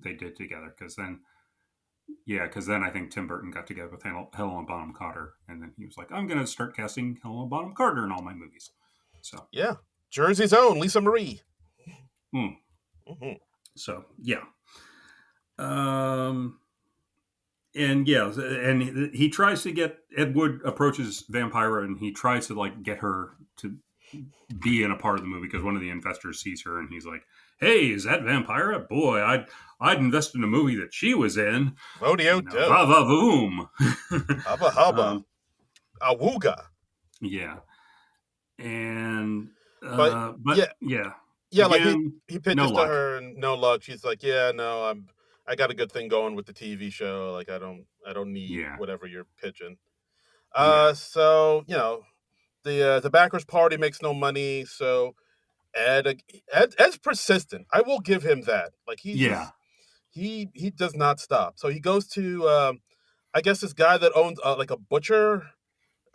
they did together because then I think Tim Burton got together with Helena Bonham Carter, and then he was like, "I'm going to start casting Helena Bonham Carter in all my movies." So Yeah. Jersey's own Lisa Marie. hmm. So yeah, um, and yeah, and he tries to get Ed Wood approaches Vampira, and he tries to like get her to be in a part of the movie because one of the investors sees her, and he's like, "Hey, is that Vampira? Boy, I'd invest in a movie that she was in." Rodeo dope. Va va voom. Hubba hubba. Awooga. Yeah, and But yeah, yeah, like again, he pitches no to luck. her and no luck. She's like, yeah, no, I got a good thing going with the TV show. Like I don't need Yeah, whatever you're pitching. yeah, So the backers party makes no money. So Ed's persistent. I will give him that. Like he's yeah, just he does not stop. So he goes to I guess this guy that owns like a butcher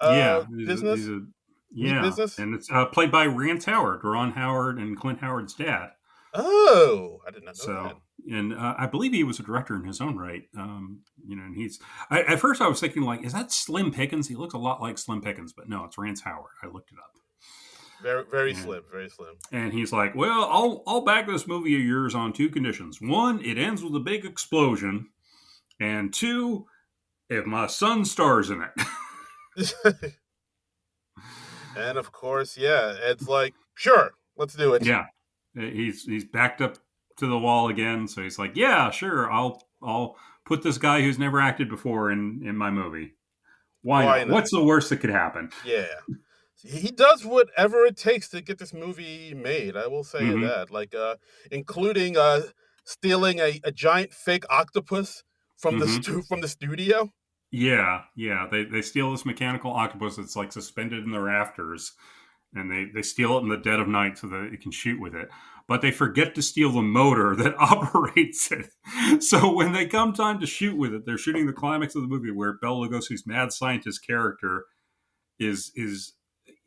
yeah. business, meat Yeah, business. and it's played by Rance Howard, Ron Howard, and Clint Howard's dad. Oh, I did not know So that. and I believe he was a director in his own right. And at first I was thinking, like, is that Slim Pickens? He looks a lot like Slim Pickens, but no, it's Rance Howard. I looked it up. Very, very slim, very slim. And he's like, well, I'll back this movie of yours on two conditions. One, it ends with a big explosion, and two, if my son stars in it. And of course, Ed's like, sure, let's do it. Yeah, he's backed up to the wall again, so he's like, yeah, sure, I'll put this guy who's never acted before in my movie. Why not? What's the worst that could happen? Yeah. He does whatever it takes to get this movie made. I will say that, like, including stealing a giant fake octopus from the studio. Yeah. They steal this mechanical octopus that's like suspended in the rafters, and they steal it in the dead of night so that it can shoot with it. But they forget to steal the motor that operates it. So when they come time to shoot with it, they're shooting the climax of the movie where Bela Lugosi's mad scientist character is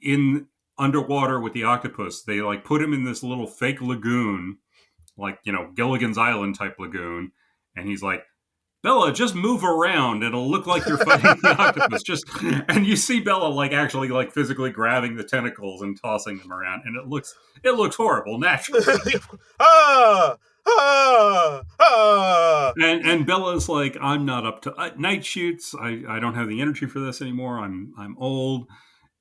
in underwater with the octopus. They like put him in this little fake lagoon, like, Gilligan's Island type lagoon, and he's like, Bella, just move around. It'll look like you're fighting the octopus. And you see Bella like actually like physically grabbing the tentacles and tossing them around, and it looks horrible naturally. And Bella's like, I'm not up to night shoots. I don't have the energy for this anymore. I'm old.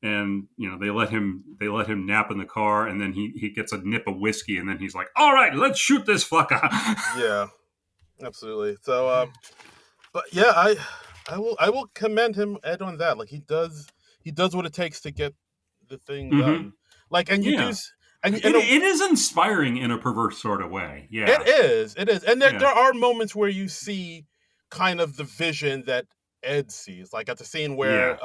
And they let him nap in the car, and then he gets a nip of whiskey, and then he's like, all right, let's shoot this fucker. Yeah, absolutely. So but yeah, I will commend him, Ed, on that. Like, he does what it takes to get the thing done. Like, and you do, and it is inspiring in a perverse sort of way. Yeah, it is, and there are moments where you see kind of the vision that Ed sees, like at the scene where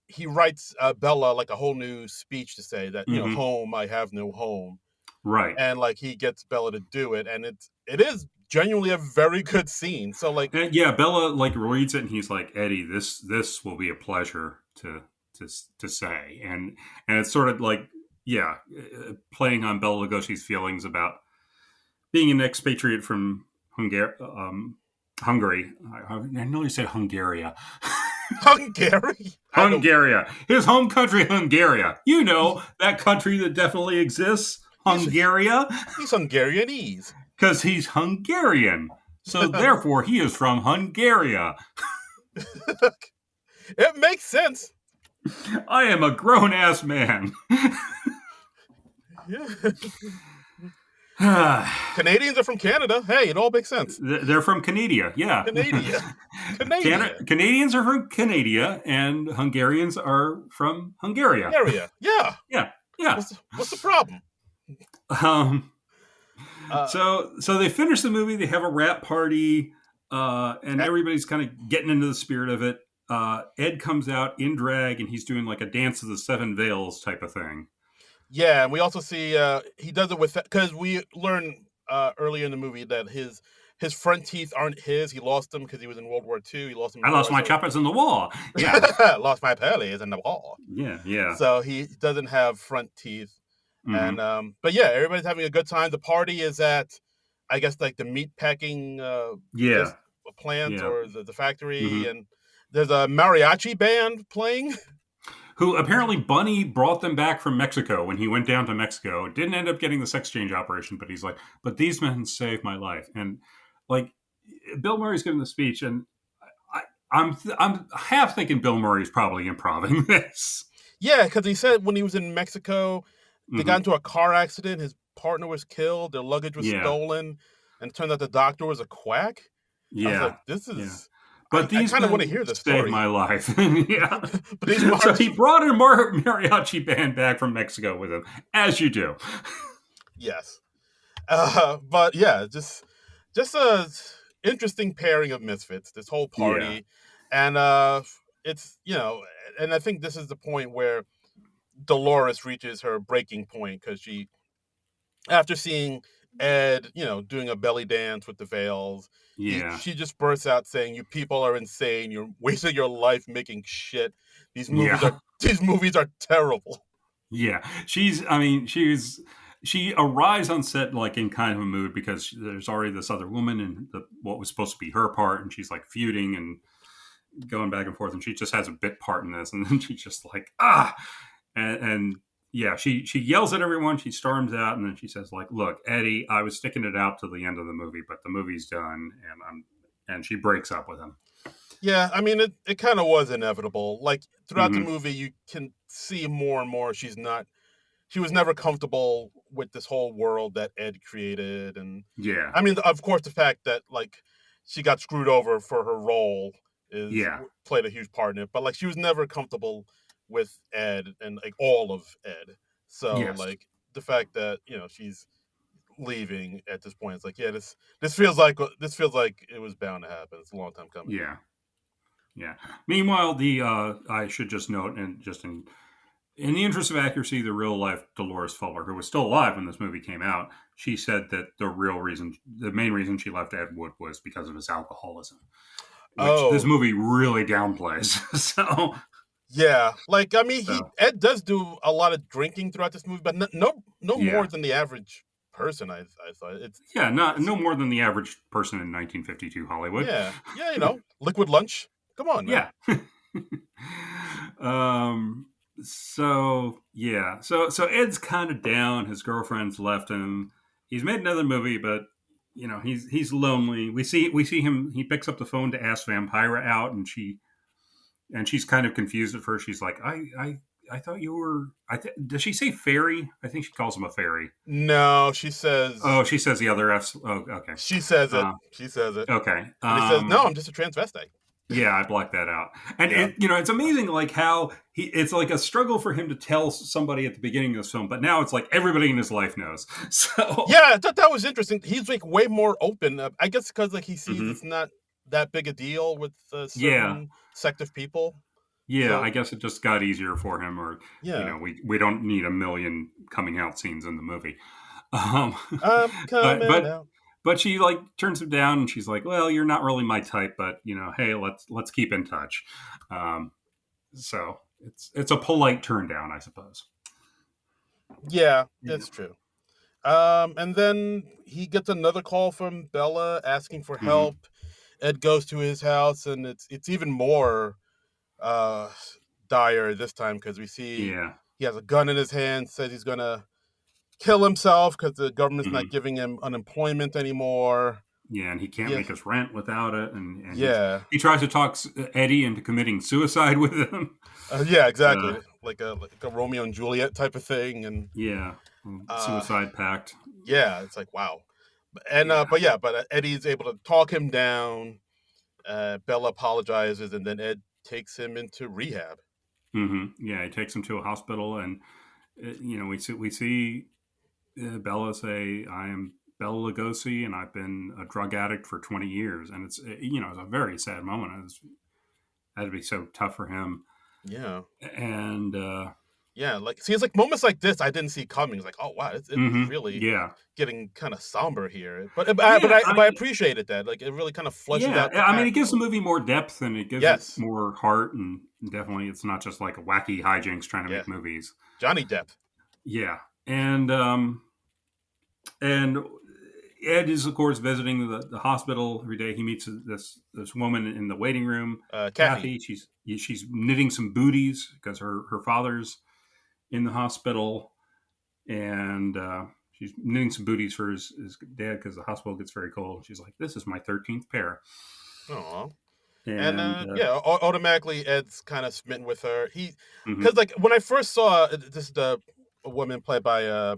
he writes Bella like a whole new speech to say that, home, I have no home. Right. And like he gets Bella to do it, and it is genuinely a very good scene. So like, Bella like reads it, and he's like, Eddie, this will be a pleasure to say, and it's sort of like playing on Bela Lugosi's feelings about being an expatriate from Hungary. I nearly said Hungaria. Hungary. His home country, Hungary. That country that definitely exists. Hungary. He's Hungarianese. Because he's Hungarian. So therefore he is from Hungary. It makes sense. I am a grown-ass man. Canadians are from Canada. Hey, it all makes sense. They're from Canada, yeah. Canadians are from Canada, and Hungarians are from Hungary. Yeah. What's the problem? So they finish the movie. They have a rap party, and everybody's kind of getting into the spirit of it. Ed comes out in drag, and he's doing like a Dance of the Seven Veils type of thing. Yeah, and we also see he does it with, because we learn earlier in the movie that his front teeth aren't his. He lost them because he was in World War II. He lost them. I lost my choppers in the war. Yeah, lost my pearlies in the war. Yeah. So he doesn't have front teeth, and but yeah, everybody's having a good time. The party is at, I guess, like the meat packing plant or the factory, and there's a mariachi band playing. Who apparently Bunny brought them back from Mexico when he went down to Mexico. Didn't end up getting the sex change operation, but he's like, but these men saved my life. And like, Bill Murray's giving the speech, and I'm half thinking Bill Murray's probably improvising this. Yeah, because he said when he was in Mexico, they got into a car accident. His partner was killed. Their luggage was stolen, and it turned out the doctor was a quack. Yeah, I was like, this is. Yeah. But these kind of want to hear this story. Saved my life. Yeah. But so he brought a mariachi band back from Mexico with him, as you do. Yes. But yeah, just a interesting pairing of misfits, this whole party. Yeah. And it's, and I think this is the point where Dolores reaches her breaking point, because she, after seeing Ed, doing a belly dance with the veils, she just bursts out saying, "You people are insane. You're wasting your life making shit. These movies are terrible." Yeah, she was she arrives on set like in kind of a mood because there's already this other woman in what was supposed to be her part, and she's like feuding and going back and forth, and she just has a bit part in this, and then she's just like and yeah, she yells at everyone, she storms out, and then she says like, "Look, Eddie, I was sticking it out to the end of the movie, but the movie's done," and she breaks up with him. Yeah, I mean, it kind of was inevitable. Like throughout the Mm-hmm. movie, you can see more and more she was never comfortable with this whole world that Ed created, and Yeah, I mean, of course, the fact that like she got screwed over for her role is yeah, played a huge part in it. But like, she was never comfortable with Ed and like all of Ed. So yes, like the fact that she's leaving at this point, it's like, yeah, this feels like it was bound to happen. It's a long time coming. yeah, yeah. Meanwhile, the I should just note, and just in the interest of accuracy, the real life Dolores Fuller, who was still alive when this movie came out, she said that the main reason she left Ed Wood was because of his alcoholism, which this Oh, movie really downplays. so, yeah, like I mean, he so Ed does do a lot of drinking throughout this movie, but no more yeah, than the average person. I thought yeah, not it's no more than the average person in 1952 Hollywood. yeah, liquid lunch. Come on, man. Yeah. um. So yeah. So Ed's kind of down. His girlfriend's left him. He's made another movie, but he's lonely. We see him. He picks up the phone to ask Vampira out, and she's kind of confused at first. She's like, I thought you were. Does she say fairy? I think she calls him a fairy. No, she says Oh, she says the other F's. Oh, okay. she says it. Uh, She says it, okay. and he says, "No, I'm just a transvestite." Yeah, I blocked that out. And Yeah, it's amazing like how it's like a struggle for him to tell somebody at the beginning of this film, but now it's like everybody in his life knows. So yeah, I thought that was interesting. He's like way more open. I guess because like he sees mhm. it's not that big a deal with a Yeah. certain sect of people. Yeah, I So guess it just got easier for him, or yeah, we don't need a million coming out scenes in the movie. Um I'm but coming but out. but she like turns him down, and she's like, "Well, you're not really my type, but hey, let's keep in touch." Um so it's a polite turn down, I suppose. Yeah, Yeah. that's true. And then he gets another call from Bella asking for Mhm. help. Ed goes to his house, and it's even more uh dire this time because we see Yeah. he has a gun in his hand, says he's gonna kill himself because the government's not Mhm. giving him unemployment anymore. Yeah, and he can't Yeah, make his rent without it, and yeah, he tries to talk Eddie into committing suicide with him. yeah, exactly. Uh, Like a Romeo and Juliet type of thing, and yeah, uh, suicide pact. yeah, it's like wow. And Yeah, but Eddie's able to talk him down. Bella apologizes, and then Ed takes him into rehab. yeah. He takes him to a hospital, and we see Bella say, "I am Bella Lugosi, and I've been a drug addict for 20 years," and it's a very sad moment. It had to be so tough for him, Yeah, and yeah. Like see, it's like moments like this I didn't see coming. It's like, oh wow, it's really yeah, getting kind of somber here. But I yeah. appreciated that. Like it really kind of fleshes Yeah, out the I mean, it gives the characters. movie more depth, and it gives it Yes, more heart, and definitely it's not just like a wacky hijinks trying to yeah. make movies. Johnny Depp, Yeah, and Ed is of course visiting the hospital every day. He meets this woman in the waiting room, Kathy. Kathy. She's knitting some booties because her father's in the hospital, and she's knitting some booties for his dad because the hospital gets very cold. She's like, "This is my 13th pair." Oh, and And yeah, automatically Ed's kind of smitten with her. He mhm. because like when I first saw this is the a woman played by uh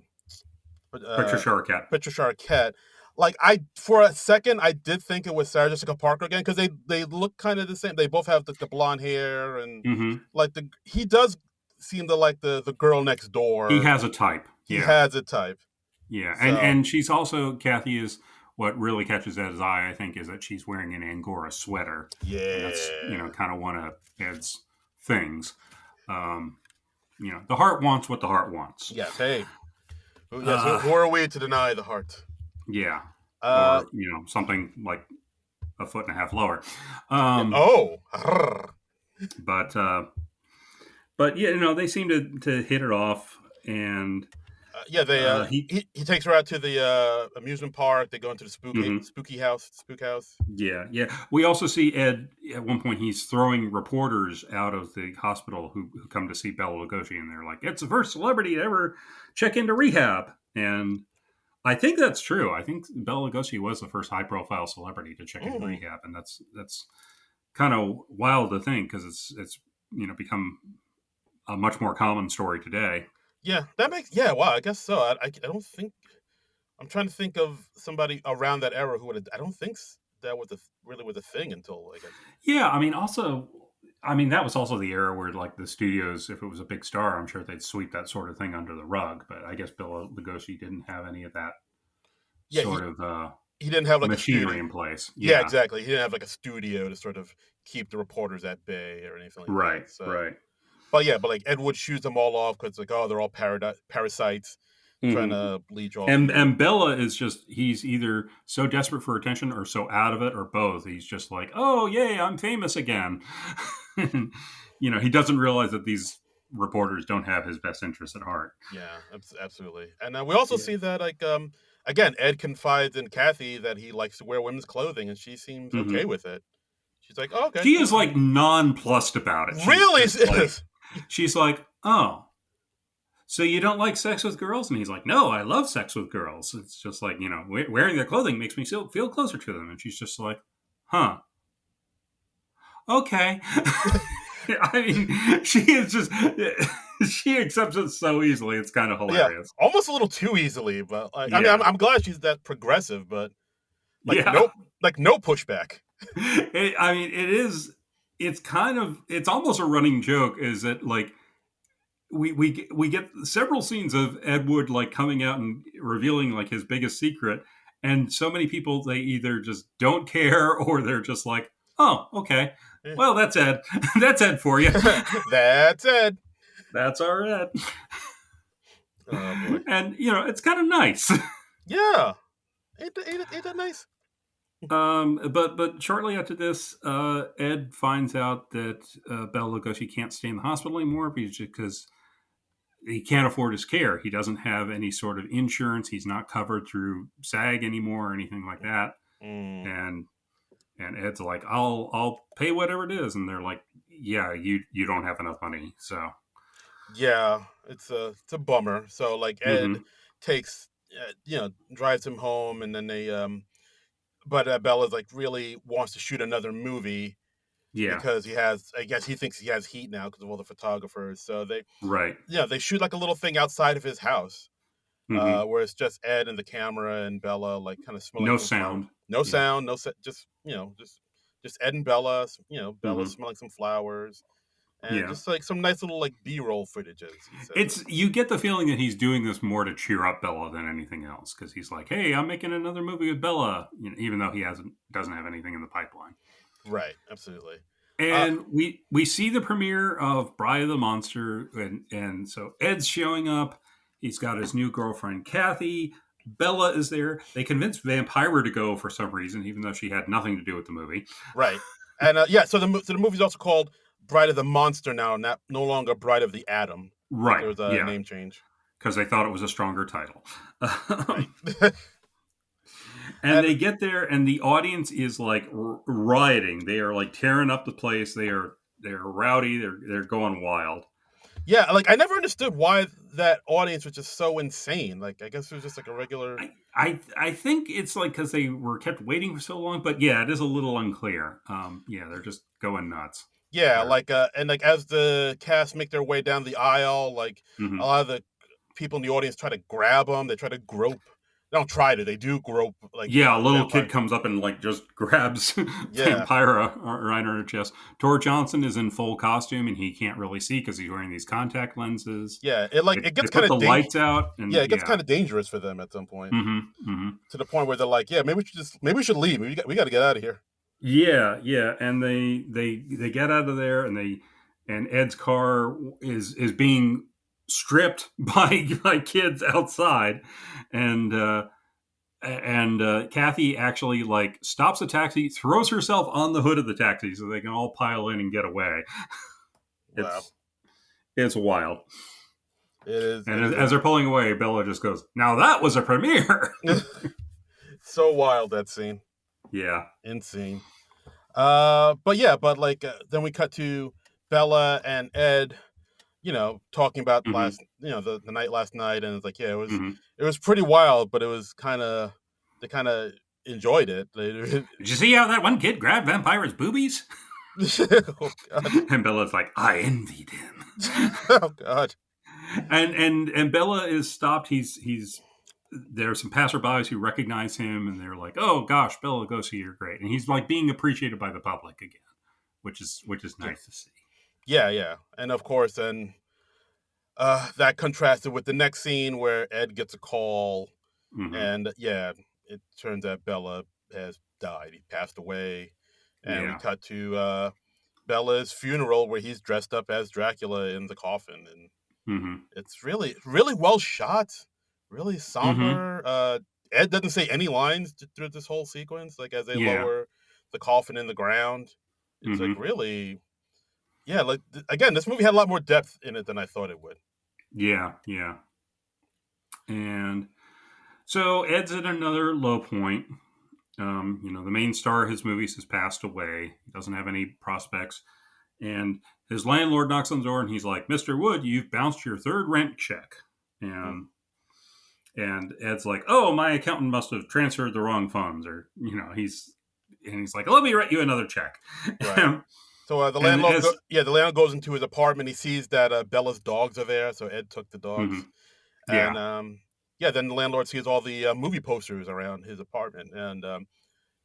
Patricia Arquette. Patricia Arquette. Like I, for a second, I did think it was Sarah Jessica Parker again because they look kind of the same. They both have the blonde hair and Hmm. like he does seem to like the girl next He door. has a type. He Yeah, has a type. yeah, and So and she's also Kathy is what really catches Ed's eye. I think is that she's wearing an Angora sweater, and that's yeah, kind of one of Ed's things. Um, the heart wants what the heart wants. yes. Hey, yes. Uh, Who are we to deny the heart? yeah, Uh, or something like a foot and a half lower. yeah. Um, Oh, but yeah, they seem to hit it off, and Yeah, He he takes her out to the amusement park. They go into the mhm. spook house. Yeah, yeah. We also see Ed at one point. He's throwing reporters out of the hospital who come to see Bela Lugosi, and they're like, "It's the first celebrity to ever check into rehab." And I think that's true. I think Bela Lugosi was the first high-profile celebrity to check into Mm. rehab, and that's kind of wild to think because it's become a much more common story today. Yeah, that makes yeah. Wow, I guess so. I don't think I'm trying to think of somebody around that era who would have. I don't think that was really was a thing until I guess. Yeah, that was also the era where like the studios, if it was a big star, I'm sure they'd sweep that sort of thing under the rug. But I guess Bill Lugosi didn't have any of that Yeah, sort of he didn't have like a machinery studio. in place. Yeah, Yeah, exactly. He didn't have like a studio to sort of keep the reporters at bay or anything like that. right, So, right. but yeah, but like Ed Wood shoots them all off because like, oh, they're all parasites trying Hmm. to leech off And you. Bella is just he's either so desperate for attention or so out of it or both. He's just like, oh yay, I'm famous again. He doesn't realize that these reporters don't have his best interests at heart. Yeah, absolutely. And we also Yeah. see that like again, Ed confides in Kathy that he likes to wear women's clothing, and she seems okay Hmm. with it. She's like, oh, okay, She is cool. like nonplussed about it. She's Really? just like, she's like, oh, so you don't like sex with girls? And he's like, no, I love sex with girls. It's just like, wearing their clothing makes me feel closer to them. And she's just like, huh, okay. I mean, she is just, she accepts it so easily. It's kind of Yeah, hilarious. almost a little too easily, but like, I mean, Yeah. I'm glad she's that progressive, but like, Yeah. no pushback. It is, it's almost a running joke is that like, we get several scenes of Ed Wood like coming out and revealing like his biggest secret, and so many people they either just don't care or they're just like, oh, okay, well that's Ed, that's Ed for you, That's it. that's our Ed, Oh boy. and it's kind of nice. Yeah. Ain't that nice? But shortly after this, Ed finds out that Bela Lugosi can't stay in the hospital anymore because he can't afford his care. He doesn't have any sort of insurance. He's not covered through SAG anymore or anything like that. Mm. And Ed's like, I'll pay whatever it is. And they're like, yeah, you don't have enough money. So Yeah, it's a bummer. So like Ed mhm. takes drives him home, and then they but Bella's like really wants to shoot another movie Yeah, because he has I guess he thinks he has heat now because of all the photographers. So right. they shoot like a little thing outside of his house Hmm. where it's just Ed and the camera and Bella like kind of smelling No some flowers. sound. No Yeah. sound, just just Ed and Bella, Bella Hmm. smelling some flowers and Yeah. just like some nice little like B-roll footages, he says. You get the feeling that he's doing this more to cheer up Bella than anything else because he's like, hey, I'm making another movie with Bella, even though he doesn't have anything in the pipeline. Right, absolutely. Uh, And we see the premiere of Bride of the Monster, and so Ed's showing up. He's got his new girlfriend Kathy. Bella is there. They convinced Vampira to go for some reason, even though she had nothing to do with the movie. right. And yeah, so the movie's also called Bride of the Monster now, not no longer Bride of the Atom. Like Right? there was a Yeah, name change. because they thought it was a stronger title. Right. And And they get there, and the audience is like rioting. They are like tearing up the place. They're rowdy. They're going wild. yeah, like I never understood why that audience was just so insane. Like I guess it was just like a regular. I think it's like because they were kept waiting for so long, but yeah, it is a little unclear. Yeah, they're just going nuts. Yeah, They're, like and like as the cast make their way down the aisle, like a mhm. lot of the people in the audience try to grab them. They try to grope. They don't try to. They do grope like Yeah, a little vampire. kid comes up and like just grabs Yeah, Vampira right on her chest. Tor Johnson is in full costume and he can't really see because he's wearing these contact lenses. yeah. It They gets kind put of the lights out Yeah, and it gets yeah. kind of dangerous for them at some point. Hmm. To the point where they're like, yeah, maybe we should leave. We got to get out of here. Yeah, yeah, and they get out of there, and Ed's car is being stripped by kids outside, and Kathy actually like stops the taxi, throws herself on the hood of the taxi so they can all pile in and get away. Wow. It's it's wild. It is. And as they're pulling away, Bella just goes, "Now that was a premiere." So wild, that scene. Yeah. Insane. But like then we cut to Bella and Ed, talking about the night last night, and it's like, yeah, it was pretty wild, but it was they kind of enjoyed it. Did you see how that one kid grabbed Vampire's boobies? Oh God. And Bella's like, I envied him. Oh God. And Bella is stopped. There are some passerbys who recognize him, and they're like, "Oh gosh, Bela Lugosi, you're great," and he's like being appreciated by the public again, which is nice to see. Yeah, and of course, then that contrasted with the next scene where Ed gets a call, and it turns out Bella has died. He passed away, and we cut to Bella's funeral where he's dressed up as Dracula in the coffin, and it's really, really well shot. Really somber. Ed doesn't say any lines through this whole sequence. Like as they lower the coffin in the ground, it's like really, like again, this movie had a lot more depth in it than I thought it would. Yeah. And so Ed's at another low point. The main star of his movies has passed away. He doesn't have any prospects, and his landlord knocks on the door, and he's like, "Mr. Wood, you've bounced your third rent check," And Ed's like, "Oh, my accountant must have transferred the wrong funds," or he's like, "Let me write you another check." Right. So the landlord goes into his apartment. He sees that Bella's dogs are there, so Ed took the dogs. And then the landlord sees all the movie posters around his apartment, and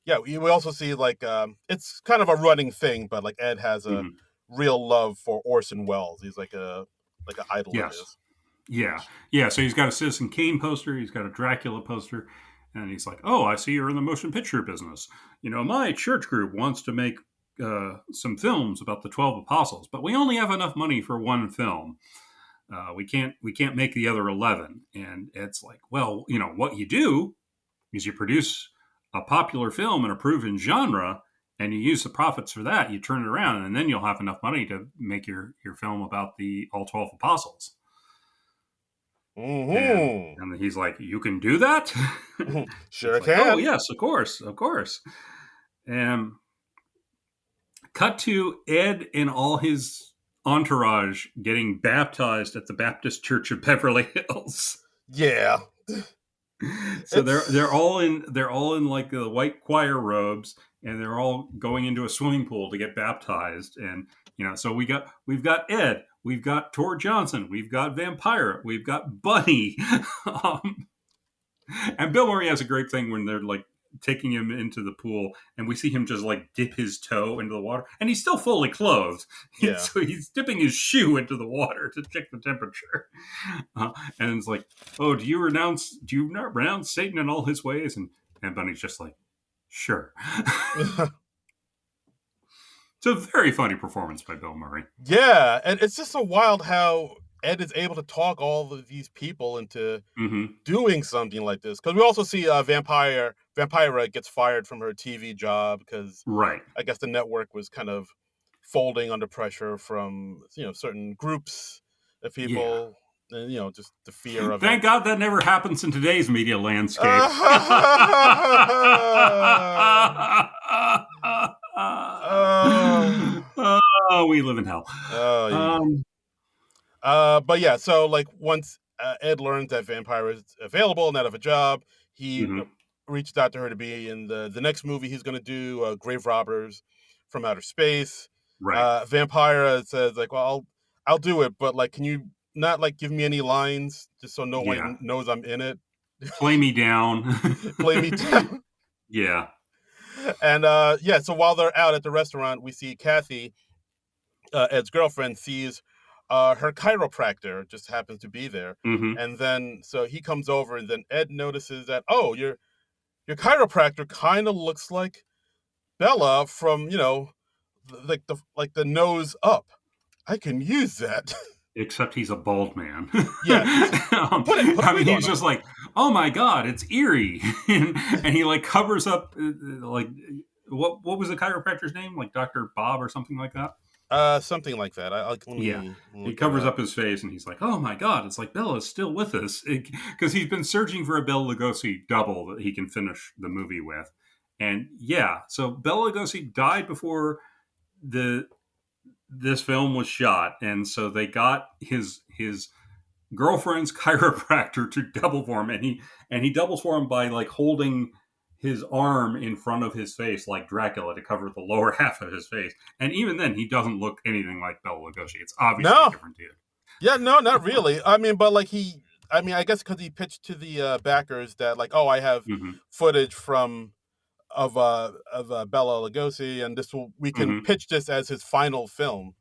we also see like it's kind of a running thing, but like Ed has a real love for Orson Welles. He's like an idol of his. Yeah. So he's got a Citizen Kane poster. He's got a Dracula poster. And he's like, "Oh, I see you're in the motion picture business. My church group wants to make some films about the 12 apostles, but we only have enough money for one film. We can't make the other 11. And it's like, well, what you do is you produce a popular film in a proven genre, and you use the profits for that. You turn it around, and then you'll have enough money to make your film about the all 12 apostles." And he's like, "You can do that?" Sure like, can. "Oh yes, of course." And cut to Ed and all his entourage getting baptized at the Baptist Church of Beverly Hills. Yeah. So they're all in like the white choir robes, and they're all going into a swimming pool to get baptized. And so we've got Ed. We've got Tor Johnson. We've got Vampire. We've got Bunny. And Bill Murray has a great thing when they're like taking him into the pool, and we see him just like dip his toe into the water, and he's still fully clothed. Yeah. So he's dipping his shoe into the water to check the temperature. And it's like, "Oh, do you not renounce Satan in all his ways?" And Bunny's just like, "Sure." It's a very funny performance by Bill Murray. Yeah, and it's just so wild how Ed is able to talk all of these people into doing something like this. Because we also see Vampira gets fired from her TV job because I guess the network was kind of folding under pressure from certain groups of people. And, just the fear of Thank God that never happens in today's media landscape. We live in hell. But yeah, so like once Ed learns that Vampira is available and out of a job, he reached out to her to be in the next movie he's going to do, Grave Robbers from Outer Space. Vampira says like, "Well, I'll do it, but like, can you not like give me any lines just so no one knows I'm in it? Play me down." Play me down. Yeah. And so while they're out at the restaurant, we see Kathy, Ed's girlfriend, sees her chiropractor just happens to be there. And then so he comes over, and then Ed notices that, "Oh, your chiropractor kind of looks like Bella from, like the nose up. I can use that." Except he's a bald man. Yeah. He's just like, "Oh my God, it's eerie." and he like covers up like what was the chiropractor's name? Like Dr. Bob or something like that? Something like that. Let Yeah. me He look it covers up. up his face and he's like, "Oh my God!" It's like Bella's still with us because he's been searching for a Bela Lugosi double that he can finish the movie with. And yeah, so Bela Lugosi died before the this film was shot, and so they got his girlfriend's chiropractor to double for him, and he doubles for him by like holding his arm in front of his face like Dracula to cover the lower half of his face. And even then, he doesn't look anything like Bela Lugosi. It's obviously a No, different dude. yeah, no, not really. I mean, but like I mean, I guess because he pitched to the backers that like, oh, I have Mm-hmm. footage from of Bela Lugosi, and we can Mm-hmm. pitch this as his final film.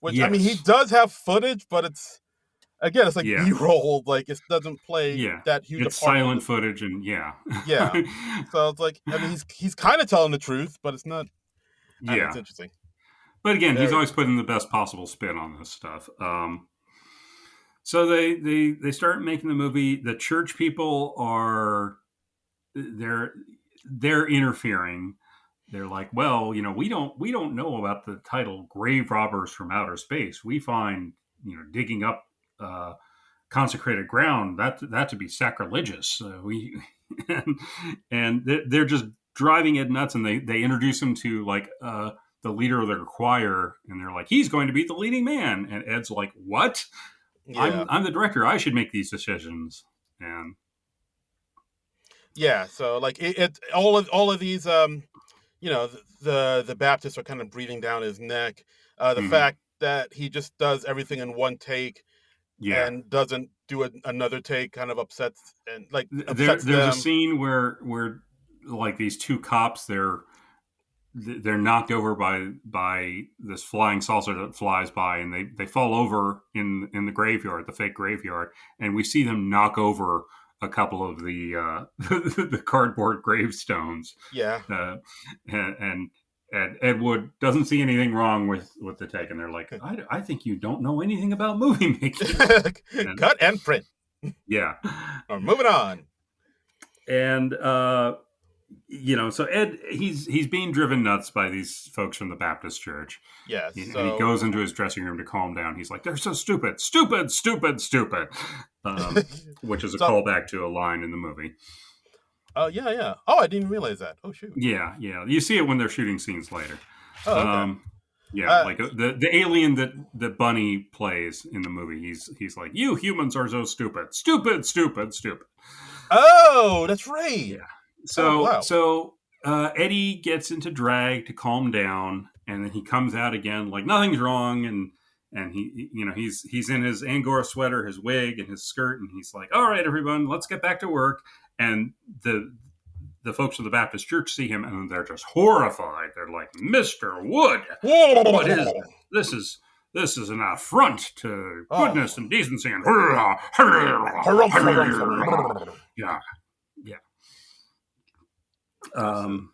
Which I mean, he Yes. does have footage, but it's like Yeah. B-roll. Like it doesn't play Yeah. that huge a It's part in silent the. footage, and yeah. Yeah, so it's like I mean, he's kind of telling the truth, but it's not. I don't know. It's Yeah. interesting. But again, he's Very always interesting. putting the best possible spin on this stuff. So they start making the movie. The church people are they're they're interfering. They're like, well, we don't know about the title "Grave Robbers from Outer Space." We find digging up consecrated ground that to be sacrilegious. We and, they're just driving Ed nuts, and they introduce him to like the leader of their choir, and they're like, he's going to be the leading man, and Ed's like, what? Yeah, I'm the director. I should make these decisions. And yeah. So like all of these the Baptists are kind of breathing down his neck. The mhm, fact that he just does everything in one take yeah, and doesn't do another take kind of upsets there's a them. scene where like these two cops they're knocked over by this flying saucer that flies by, and they fall over in the graveyard, the fake graveyard, and we see them knock over a couple of the the cardboard gravestones, Yeah. uh, and Ed Wood doesn't see anything wrong with the take, and they're like, I think you don't know anything about movie making, and Cut and print. yeah, Or moving on. and so Ed he's being driven nuts by these folks from the Baptist church. Yes. And he So goes into his dressing room to calm down. He's like, "They're so stupid, stupid, stupid, stupid," which is a so callback to a line in the movie. yeah, yeah. Oh, I didn't realize that. Oh shoot. Yeah, yeah. You see it when they're shooting scenes later. Oh, okay. Um, yeah, Uh like the alien that Bunny plays in the movie. He's like, "You humans are so stupid, stupid, stupid, stupid." oh, that's right. Yeah. Oh So wow. so Eddie gets into drag to calm down, and then he comes out again like nothing's wrong, and he's in his Angora sweater, his wig, and his skirt, and he's like, "All right, everyone, let's get back to work." And the folks of the Baptist church see him, and they're just horrified. They're like, "Mr. Wood, what is this? This is an affront to goodness Oh. and decency." And Harumph, harumph, harumph. yeah, yeah. Listen. Um,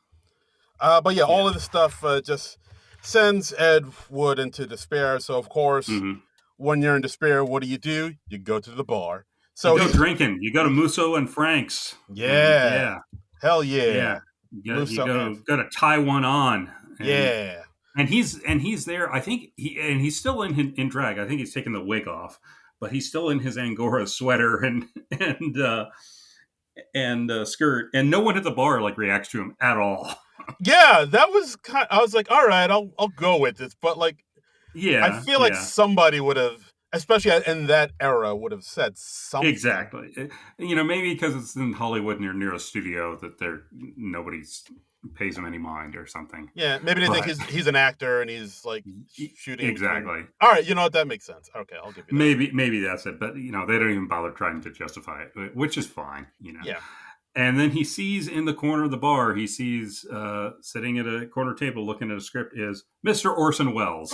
But yeah, yeah. all of this stuff just sends Ed Wood into despair. So of course, Mm-hmm. when you're in despair, what do? You go to the bar. You So go drinking. You go to Musso and Frank's, and yeah, hell yeah. yeah, You Musso and go to tie one on, yeah, and he's there. I think he's still in drag. I think he's taken the wig off, but he's still in his Angora sweater and skirt, and no one at the bar like reacts to him at all. yeah. That was kind. I was like, all right, I'll go with this. But like, I Yeah, feel like yeah. somebody would have, especially in that era, would have said something. Exactly. Maybe because it's in Hollywood near a studio that nobody's pays him any mind or something. Yeah, maybe they think But he's an actor and he's like shooting between. exactly. All right, you know what? That makes sense. Okay, I'll give you that. Maybe that's it. But they don't even bother trying to justify it, which is fine. Yeah. And then he sees in the corner of the bar, he sees sitting at a corner table looking at a script is Mr. Orson Welles.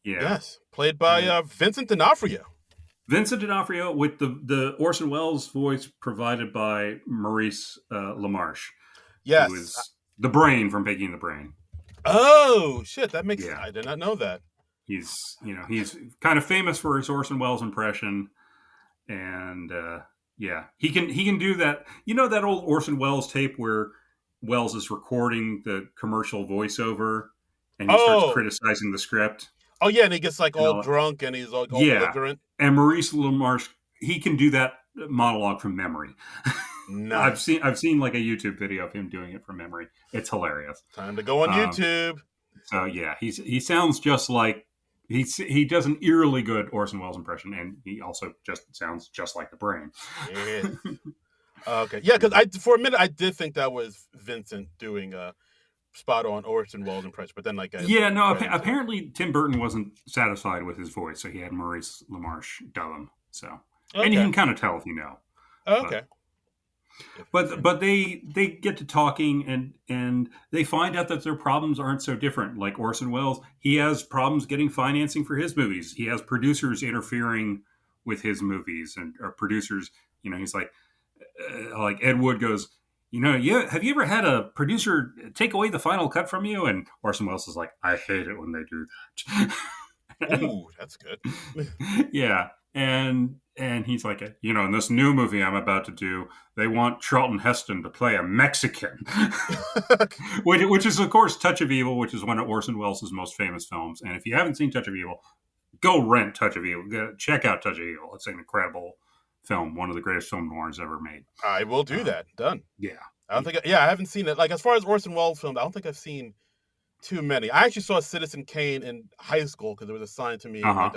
Yeah. Yes, played by And Vincent D'Onofrio. Vincent D'Onofrio with the Orson Welles voice provided by Maurice LaMarche, who Yes. is the brain from Piggy and the Brain. Oh shit, that makes. Yeah. I did not know that. He's kind of famous for his Orson Welles impression, and yeah, he can do that. That old Orson Welles tape where Welles is recording the commercial voiceover, and he starts Oh, criticizing the script oh yeah, and he gets like and all all. drunk and he's like all Yeah, belligerent. and Maurice LaMarche, he can do that monologue from memory. Nice. I've seen like a YouTube video of him doing it from memory. It's hilarious. Time to go on Um, YouTube. so yeah, he sounds just like he does an eerily good Orson Welles impression, and he also just sounds just like the Brain. Yeah. Okay. Yeah, because I for a minute I did think that was Vincent doing a spot on Orson Welles impression, but then like I Yeah, no. read into it. Apparently, Tim Burton wasn't satisfied with his voice, so he had Maurice LaMarche dub him. So, and you Okay. can kind of tell if you know. Okay. But they get to talking and they find out that their problems aren't so different. Like Orson Welles, he has problems getting financing for his movies. He has producers interfering with his movies and or producers. He's like Ed Wood goes. Yeah. Have you ever had a producer take away the final cut from you? And Orson Welles is like, I hate it when they do that. Ooh, that's good. Yeah, and he's like, in this new movie I'm about to do, they want Charlton Heston to play a Mexican, which is of course Touch of Evil, which is one of Orson Welles' most famous films. And if you haven't seen Touch of Evil, go rent Touch of Evil. Check out Touch of Evil. It's an incredible film, one of the greatest film noirs ever made. I will do that. Done. Yeah, I don't think. I haven't seen it. Like as far as Orson Welles films, I don't think I've seen too many. I actually saw Citizen Kane in high school because it was assigned to me like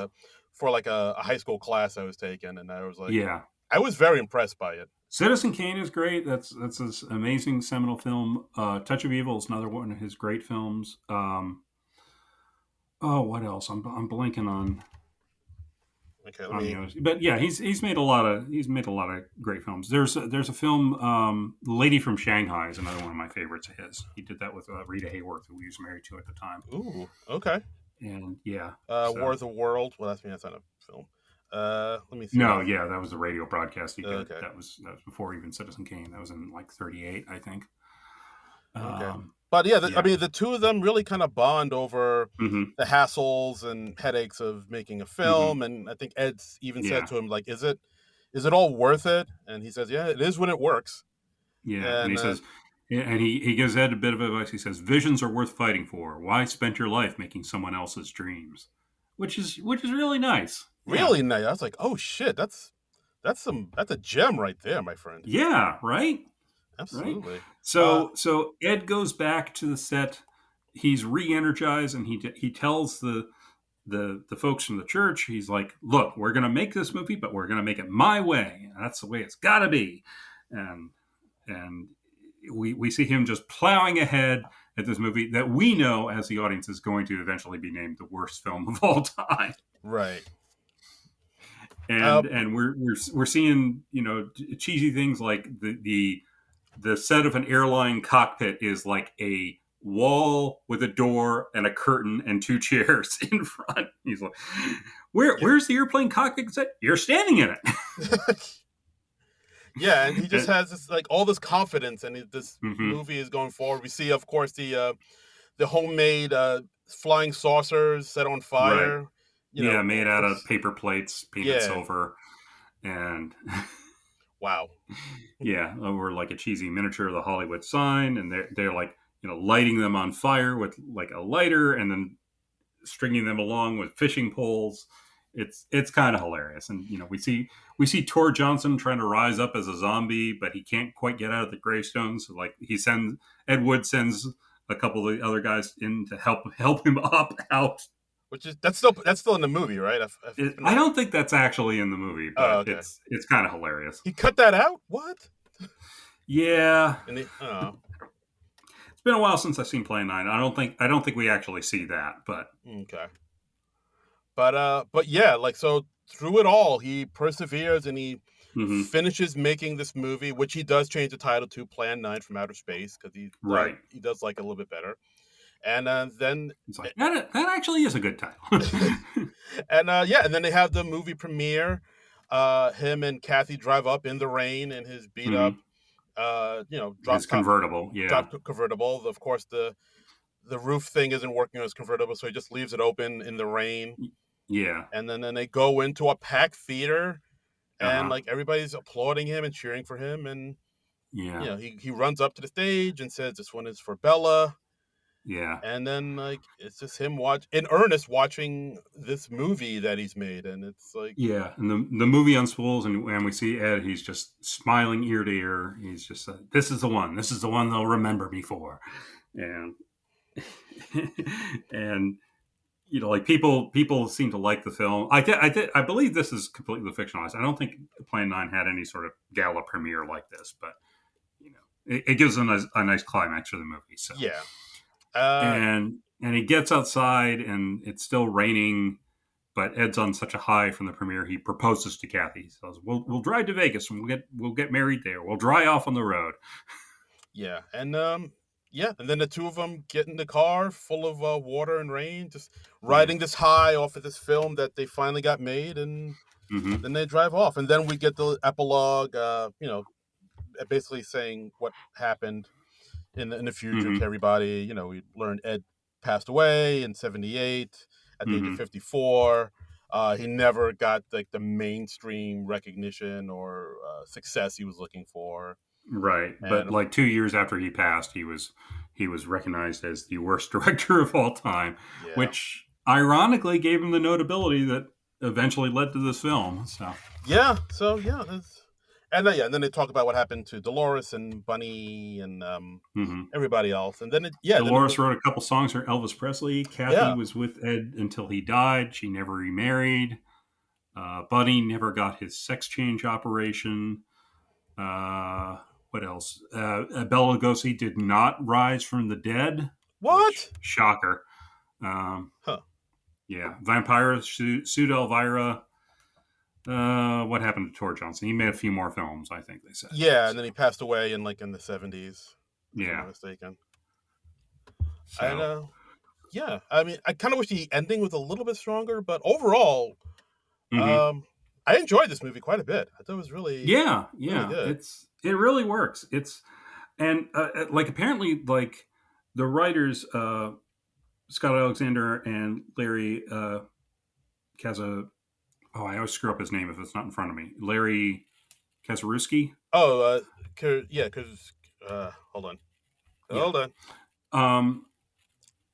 for a high school class I was taking, and I was like, yeah. I was very impressed by it. Citizen Kane is great. That's an amazing seminal film. Touch of Evil is another one of his great films. What else? I'm blanking on. Okay, But yeah, he's made a lot of great films. There's a film, Lady from Shanghai is another one of my favorites of his. He did that with Rita Hayworth, who he was married to at the time. Ooh, okay. And yeah, War of the World. Well, that's not a film. Let me see. No, yeah, that was the radio broadcast he did. Okay. That was before even Citizen Kane. That was in like '38, I think. Okay. But yeah, I mean, the two of them really kind of bond over the hassles and headaches of making a film. And I think Ed's even said to him, like, is it all worth it? And he says, yeah, it is when it works. Yeah. And he says, and he gives Ed a bit of advice. He says, visions are worth fighting for. Why spend your life making someone else's dreams? Which is really nice. Really nice. I was like, oh shit, that's a gem right there, my friend. Yeah, right? Absolutely. Right? So Ed goes back to the set. He's re-energized, and he tells the folks from the church, he's like, look, we're going to make this movie, but we're going to make it my way. That's the way it's got to be. And we see him just plowing ahead at this movie that we know as the audience is going to eventually be named the worst film of all time. Right. And we're seeing, cheesy things like the set of an airline cockpit is like a wall with a door and a curtain and two chairs in front. He's like, where's the airplane cockpit set? You're standing in it. Yeah, and he just has this like all this confidence, and this movie is going forward. We see, of course, the homemade flying saucers set on fire. Right. Made out of paper plates, painted silver, and wow. Yeah, over like a cheesy miniature of the Hollywood sign, and they're like lighting them on fire with like a lighter, and then stringing them along with fishing poles. It's kind of hilarious, and we see Tor Johnson trying to rise up as a zombie, but he can't quite get out of the gravestone. So like Ed Wood sends a couple of the other guys in to help him out. Which is that's still in the movie, right? I don't think that's actually in the movie, but it's kind of hilarious. He cut that out? What? Yeah. It's been a while since I've seen Plan 9. I don't think we actually see that, but okay. But yeah, like so through it all, he perseveres and he finishes making this movie, which he does change the title to Plan 9 from Outer Space because he does like a little bit better. And then it's like, that actually is a good title. and and then they have the movie premiere. Him and Kathy drive up in the rain in his beat up, his convertible. Convertible. Of course, the roof thing isn't working on his convertible, so he just leaves it open in the rain. Yeah. And then they go into a packed theater, and like everybody's applauding him and cheering for him, and he runs up to the stage and says, "This one is for Bella." Yeah. And then like it's just him watching this movie that he's made, and it's like Yeah, and the movie unspools, and when we see Ed, he's just smiling ear to ear. He's just like, "This is the one. This is the one they'll remember me for," and and like people seem to like the film. I believe this is completely fictionalized. I don't think Plan 9 had any sort of gala premiere like this, but it gives them a nice climax for the movie. So yeah. And he gets outside, and it's still raining. But Ed's on such a high from the premiere, he proposes to Kathy. He says, "We'll drive to Vegas, and we'll get married there. We'll dry off on the road." Yeah, and and then the two of them get in the car full of water and rain, just riding this high off of this film that they finally got made, and then they drive off, and then we get the epilogue, basically saying what happened in the future to everybody. We learned Ed passed away in '78 at the age of 54. He never got like the mainstream recognition or success he was looking for. Right, but like 2 years after he passed, he was recognized as the worst director of all time, which ironically gave him the notability that eventually led to this film. And then they talk about what happened to Dolores and Bunny and everybody else, and then Dolores wrote a couple songs for Elvis Presley. Kathy was with Ed until he died. She never remarried. Bunny never got his sex change operation. What else? Bela Lugosi did not rise from the dead. What? Shocker. Yeah. Vampira sued Elvira. What happened to Tor Johnson? He made a few more films, I think they said. Yeah, and then he passed away in the 70s. Yeah. If I'm not mistaken. So. And I mean, I kind of wish the ending was a little bit stronger, but overall, I enjoyed this movie quite a bit. I thought it was really really good. It really works. And apparently like the writers Scott Alexander and Larry Kaza. Oh, I always screw up his name if it's not in front of me. Larry Kazaruski. Oh, because hold on.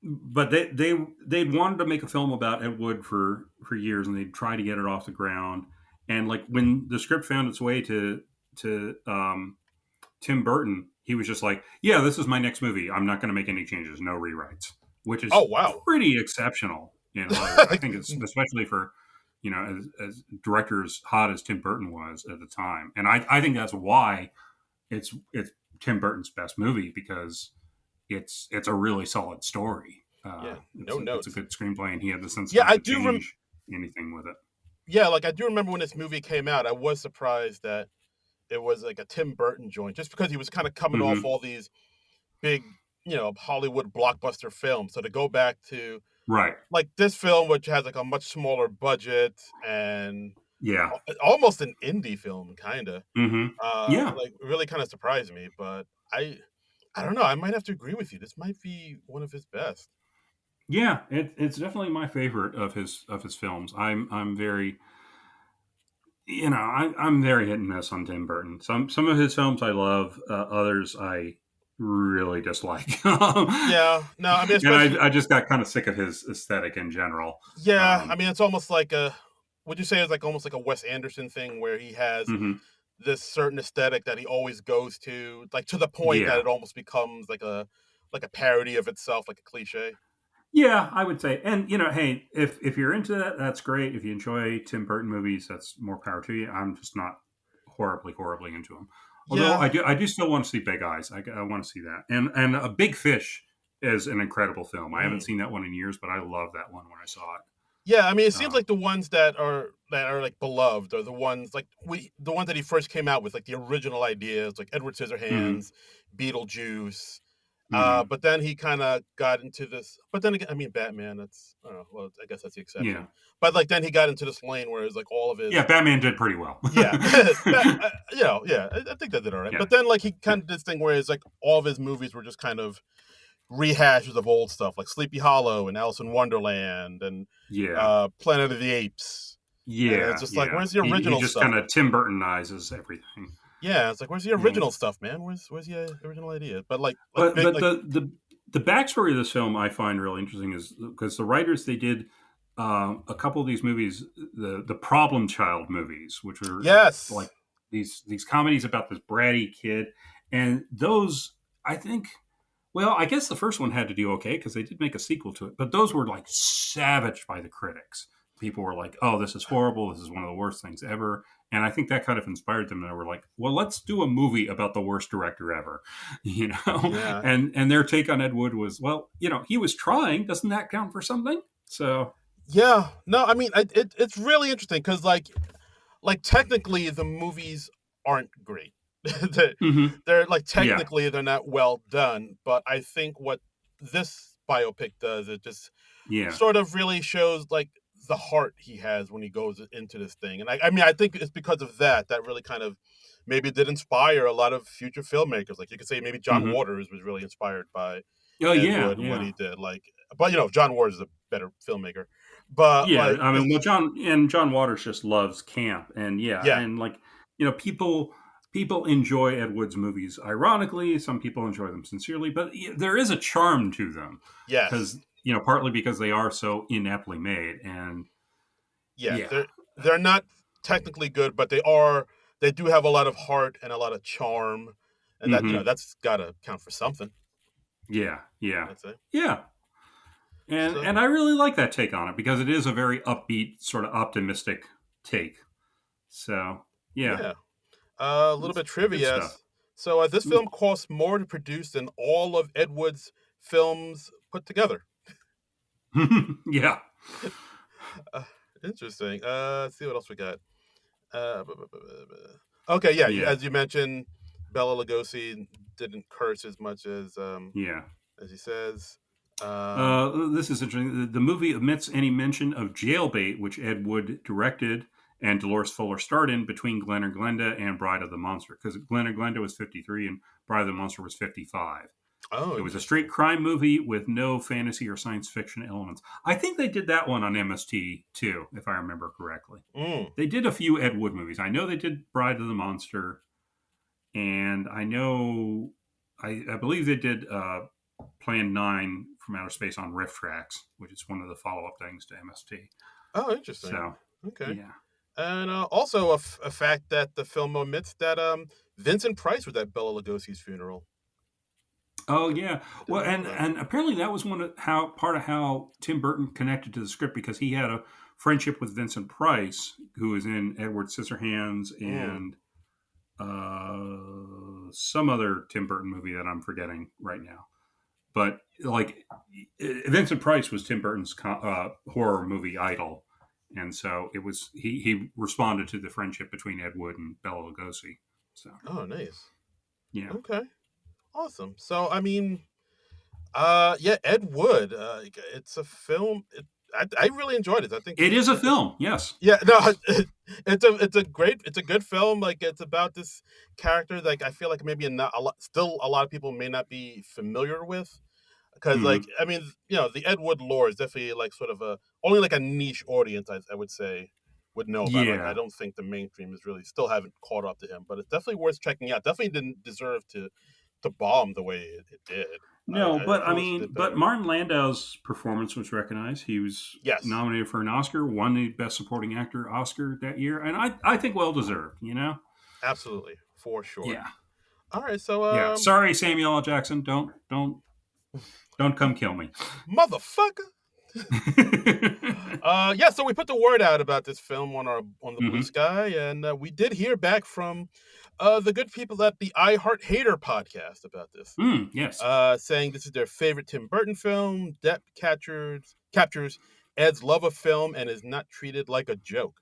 But they'd wanted to make a film about Ed Wood for years, and they'd try to get it off the ground. And like when the script found its way to Tim Burton, he was just like, "Yeah, this is my next movie. I'm not going to make any changes, no rewrites," which is pretty exceptional in Hollywood. I think it's especially for as director as hot as Tim Burton was at the time, and I think that's why it's Tim Burton's best movie, because it's a really solid story. It's a good screenplay, and he had the sense to change anything with it. Yeah, like I do remember when this movie came out, I was surprised that it was like a Tim Burton joint, just because he was kind of coming off all these big, Hollywood blockbuster films. So to go back to like this film, which has like a much smaller budget and almost an indie film, kind of, like really kind of surprised me. But I don't know. I might have to agree with you. This might be one of his best. Yeah, it's definitely my favorite of his films. I'm very, I'm very hit and miss on Tim Burton. Some of his films I love, others I really dislike. I mean, and I just got kind of sick of his aesthetic in general. Yeah, I mean, it's almost like would you say it's like almost like a Wes Anderson thing, where he has this certain aesthetic that he always goes to, like to the point that it almost becomes like a parody of itself, like a cliche. Yeah, I would say. And, hey, if you're into that, that's great. If you enjoy Tim Burton movies, that's more power to you. I'm just not horribly into them. Although I do still want to see Big Eyes. I want to see that. And A Big Fish is an incredible film. I haven't seen that one in years, but I love that one when I saw it. Yeah, I mean, it seems like the ones that are like beloved are the ones the ones that he first came out with, like the original ideas, like Edward Scissorhands, Beetlejuice. But then he kind of got into this. But then again, I mean, Batman. That's I guess that's the exception. Yeah. But like then he got into this lane where it's like all of his. Yeah, Batman did pretty well. Yeah, I think that did all right. Yeah. But then like he kind of did this thing where it's like all of his movies were just kind of rehashes of old stuff, like Sleepy Hollow and Alice in Wonderland and Planet of the Apes. Yeah, and it's just like where's the original he just stuff? kind of Tim Burtonizes everything. Yeah, it's like where's the original stuff, man? Where's the original idea? But the The backstory of this film I find really interesting is because the writers they did a couple of these movies, the Problem Child movies, which are Yes. like these comedies about this bratty kid, and those I think. Well, I guess the first one had to do okay because they did make a sequel to it, but those were like savaged by the critics. People were like, "Oh, this is horrible. This is one of the worst things ever." And I think that kind of inspired them. And they were like, "Well, let's do a movie about the worst director ever," you know. Yeah. And their take on Ed Wood was, "Well, he was trying. Doesn't that count for something?" So Yeah. No, I mean, it's really interesting because like technically the movies aren't great. they're, mhm. they're like Yeah, technically they're not well done, but I think what this biopic does, it just yeah, sort of really shows like the heart he has when he goes into this thing. And I mean, I think it's because of that really kind of maybe did inspire a lot of future filmmakers. Like you could say maybe John hmm Waters was really inspired by oh Ed yeah, Wood and what yeah, he did. Like, but John Waters is a better filmmaker. But yeah. like, I mean, well, John Waters just loves camp, and yeah, yeah, and like people enjoy Ed Wood's movies. Ironically, some people enjoy them sincerely, but there is a charm to them yes, because partly because they are so ineptly made, and yeah, yeah, they're not technically good, but they do have a lot of heart and a lot of charm, and that hmm that's got to count for something. yeah, yeah, I'd say. yeah. And So I really like that take on it because it is a very upbeat, sort of optimistic take. So yeah, yeah, a little it's bit good trivia. stuff. So this Ooh. film costs more to produce than all of Ed Wood's films put together. Yeah. Uh, Interesting. Let's see what else we got. Okay, yeah, Yeah. as you mentioned, Bela Lugosi didn't curse as much Yeah. as he says. Um, This is interesting. The movie omits any mention of Jailbait, which Ed Wood directed and Dolores Fuller starred in between Glen or Glenda and Bride of the Monster, because Glen or Glenda was 53 and Bride of the Monster was 55. oh, It was a straight interesting. crime movie with no fantasy or science fiction elements. I think they did that one on MST too, if I remember correctly. Mm. They did a few Ed Wood movies. I know they did Bride of the Monster, and I believe they did Plan 9 from Outer Space on Riff Tracks, which is one of the follow up things to MST. Oh, interesting. So, Okay. yeah. And also a fact that the film omits that Vincent Price was at Bela Lugosi's funeral. Oh yeah. I Well, didn't know that. and apparently that was part of how Tim Burton connected to the script because he had a friendship with Vincent Price, who was in Edward Scissorhands Mm. and some other Tim Burton movie that I'm forgetting right now. But like Vincent Price was Tim Burton's horror movie idol, and so it was he responded to the friendship between Ed Wood and Bela Lugosi. So Oh, nice. yeah, Okay. Awesome. So I mean, yeah, Ed Wood. It's a film. I really enjoyed it. I think it is a it's a film. Yes. yeah, no, it's a good film. Like it's about this character. Like I feel like maybe not a lot, still a lot of people may not be familiar with because like hmm I mean the Ed Wood lore is definitely like sort of a only like a niche audience I would say would know about. Like I Yeah. don't think the mainstream is really still haven't caught up to him, but it's definitely worth checking out. Definitely didn't deserve to bomb the way it did. No, I but I feel it mean, did but better. Martin Landau's performance was recognized. He was Yes, nominated for an Oscar, won the Best Supporting Actor Oscar that year, and I think well deserved. absolutely for sure. Yeah. All right, so Yeah. Sorry, Samuel L. Jackson. Don't come kill me. motherfucker. Yeah, so we put the word out about this film on the Blue hmm Sky, and we did hear back from the good people at the I Heart Hater podcast about this, yes. saying this is their favorite Tim Burton film. Depp captures Ed's love of film and is not treated like a joke.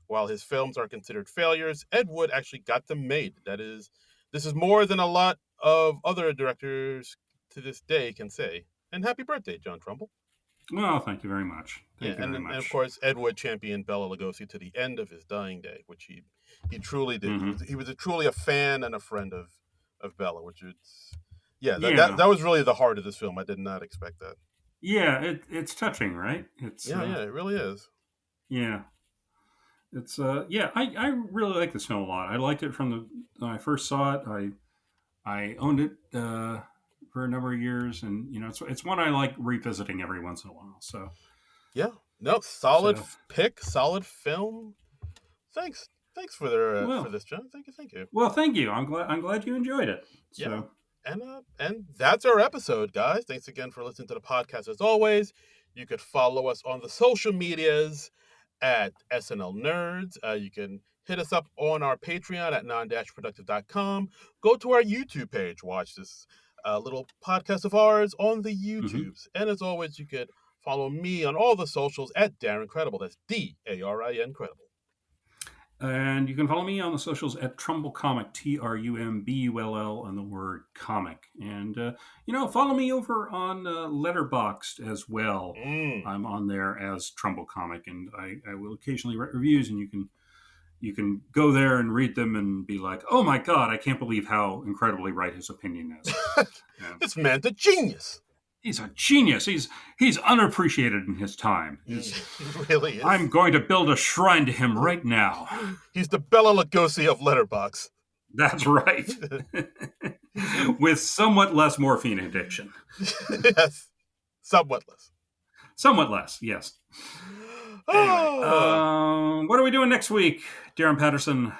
While his films are considered failures, Ed Wood actually got them made. This is more than a lot of other directors to this day can say. And happy birthday, John Trumbull. Well, thank you very much. Yeah, Thank you very and of much. course, Ed Wood championed Bela Lugosi to the end of his dying day, which he truly did. hmm He was truly a fan and a friend of Bela, which is yeah Yeah. that was really the heart of this film. I did not expect that. Yeah. It's touching, right? Yeah, it really is. Yeah. It's yeah. I really like this film a lot. I liked it from when I first saw it. I owned it for a number of years, and it's one I like revisiting every once in a while. So yeah, no, solid pick, solid film. Thanks for this, John. Thank you. Well, thank you. I'm glad you enjoyed it. Yeah. And that's our episode, guys. Thanks again for listening to the podcast. As always, you could follow us on the social medias at SNL Nerds. You can hit us up on our Patreon at Non-Productive.com. Go to our YouTube page. Watch this little podcast of ours on the YouTubes. And as always, you could follow me on all the socials at Darren Credible. That's DARIN Credible. And you can follow me on the socials at Trumbull Comic, TRUMBULL, and the word comic. And, follow me over on Letterboxd as well. I'm on there as Trumbull Comic, and I will occasionally write reviews, and you can go there and read them and be like, oh my God, I can't believe how incredibly right his opinion is. This man's a genius. He's a genius. He's unappreciated in his time. He really is. I'm going to build a shrine to him right now. He's the Bela Lugosi of Letterboxd. That's right. With somewhat less morphine addiction. Yes. Somewhat less. Somewhat less, yes. Anyway, what are we doing next week, Darren Patterson?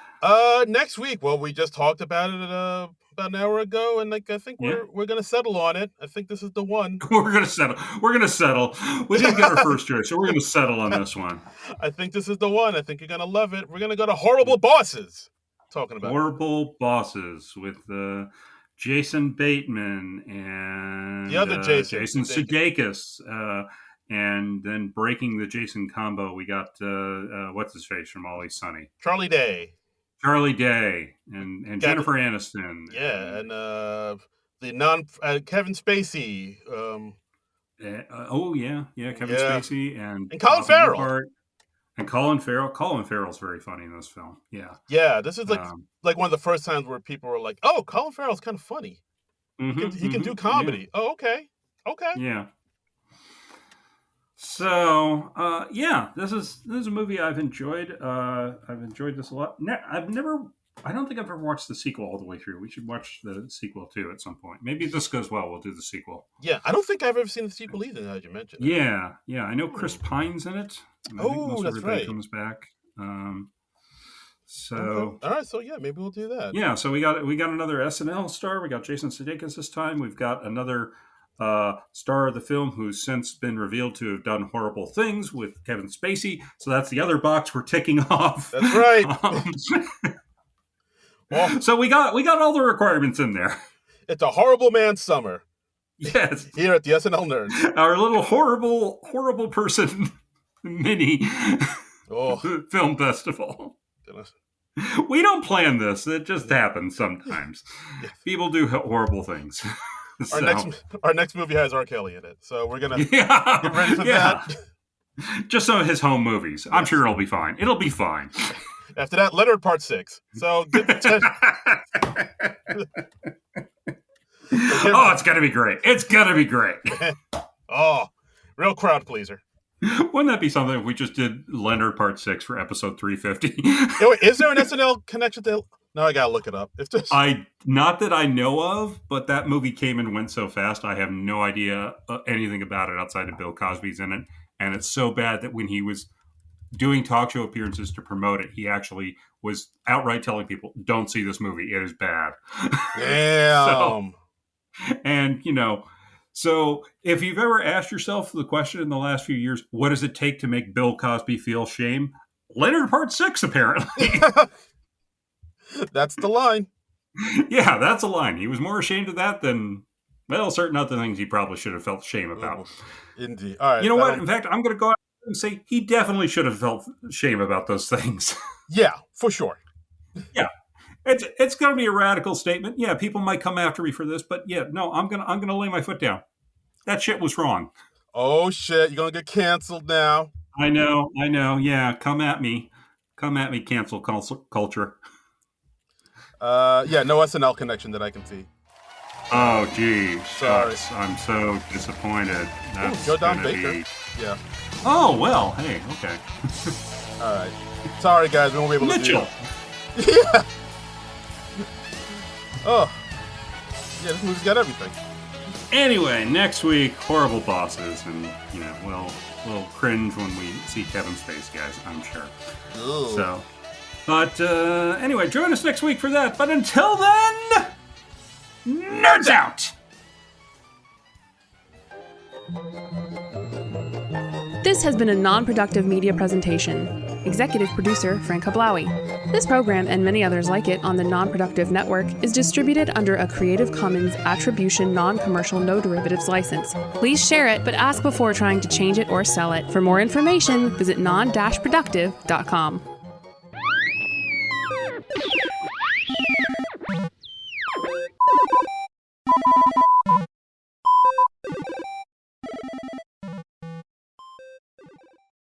Next week, well, we just talked about it about an hour ago, and I think we're gonna settle on it. I think this is the one. We're gonna settle. We didn't get our first choice, so we're gonna settle on this one. I think this is the one. I think you're gonna love it. We're gonna go to Horrible Bosses. Talking about Horrible Bosses with Jason Bateman and the other Jason Sudeikis. And then breaking the Jason combo, we got what's his face from Always Sunny, Charlie Day, and Jennifer Aniston. Yeah, and the Kevin Spacey. Kevin Spacey and Colin Farrell. And Colin Farrell. Colin Farrell's very funny in this film. Yeah. Yeah, this is like one of the first times where people were like, "Oh, Colin Farrell's kind of funny. He can do comedy." Yeah. Oh, okay. Yeah. So, this is a movie I've enjoyed. I've enjoyed this a lot. I don't think I've ever watched the sequel all the way through. We should watch the sequel too at some point. Maybe if this goes well, we'll do the sequel. Yeah, I don't think I've ever seen the sequel either, as you mentioned. Yeah. I know Chris Pine's in it. I think most that's right. Comes back. All right, so yeah, maybe we'll do that. Yeah, so we got another SNL star. We got Jason Sudeikis this time. We've got another star of the film who's since been revealed to have done horrible things with Kevin Spacey. So that's the other box we're ticking off. That's right. So we got all the requirements in there. It's a horrible man's summer. Yes. Here at the SNL Nerds. Our little horrible person mini film festival. Goodness. We don't plan this. It just happens sometimes. Yes. People do horrible things. Our next movie has R. Kelly in it, so we're gonna get ready for that. Just some of his home movies. Yes. I'm sure it'll be fine. It'll be fine. After that, Leonard Part 6. So get it's gonna be great. It's gonna be great. Real crowd pleaser. Wouldn't that be something if we just did Leonard Part 6 for episode 350? Is there an SNL connection to? No, I gotta look it up. Not that I know of, but that movie came and went so fast. I have no idea anything about it outside of Bill Cosby's in it, and it's so bad that when he was doing talk show appearances to promote it, he actually was outright telling people, "Don't see this movie; it is bad." Damn. So if you've ever asked yourself the question in the last few years, what does it take to make Bill Cosby feel shame? Leonard Part 6, apparently. That's the line. Yeah, that's a line. He was more ashamed of that than, certain other things he probably should have felt shame about. Indeed. All right. You know what? In fact, I'm going to go out and say he definitely should have felt shame about those things. Yeah, for sure. Yeah. It's going to be a radical statement. Yeah, people might come after me for this, but I'm going to lay my foot down. That shit was wrong. Oh shit, you're going to get canceled now. I know. Yeah, come at me, cancel culture. No SNL connection that I can see. Oh, geez. Sorry. I'm so disappointed. That's Joe Don Baker. Yeah. Oh, well, hey, okay. All right. Sorry, guys. We won't be able to Mitchell. do it. Yeah. Oh. Yeah, this movie's got everything. Anyway, next week, horrible bosses, and we'll cringe when we see Kevin's face, guys. I'm sure. Ooh. So, but anyway, join us next week for that. But until then, nerds out. This has been a non-productive media presentation. Executive producer, Frank Hablawi. This program and many others like it on the Non-Productive Network is distributed under a Creative Commons Attribution Non-Commercial No Derivatives license. Please share it, but ask before trying to change it or sell it. For more information, visit non-productive.com.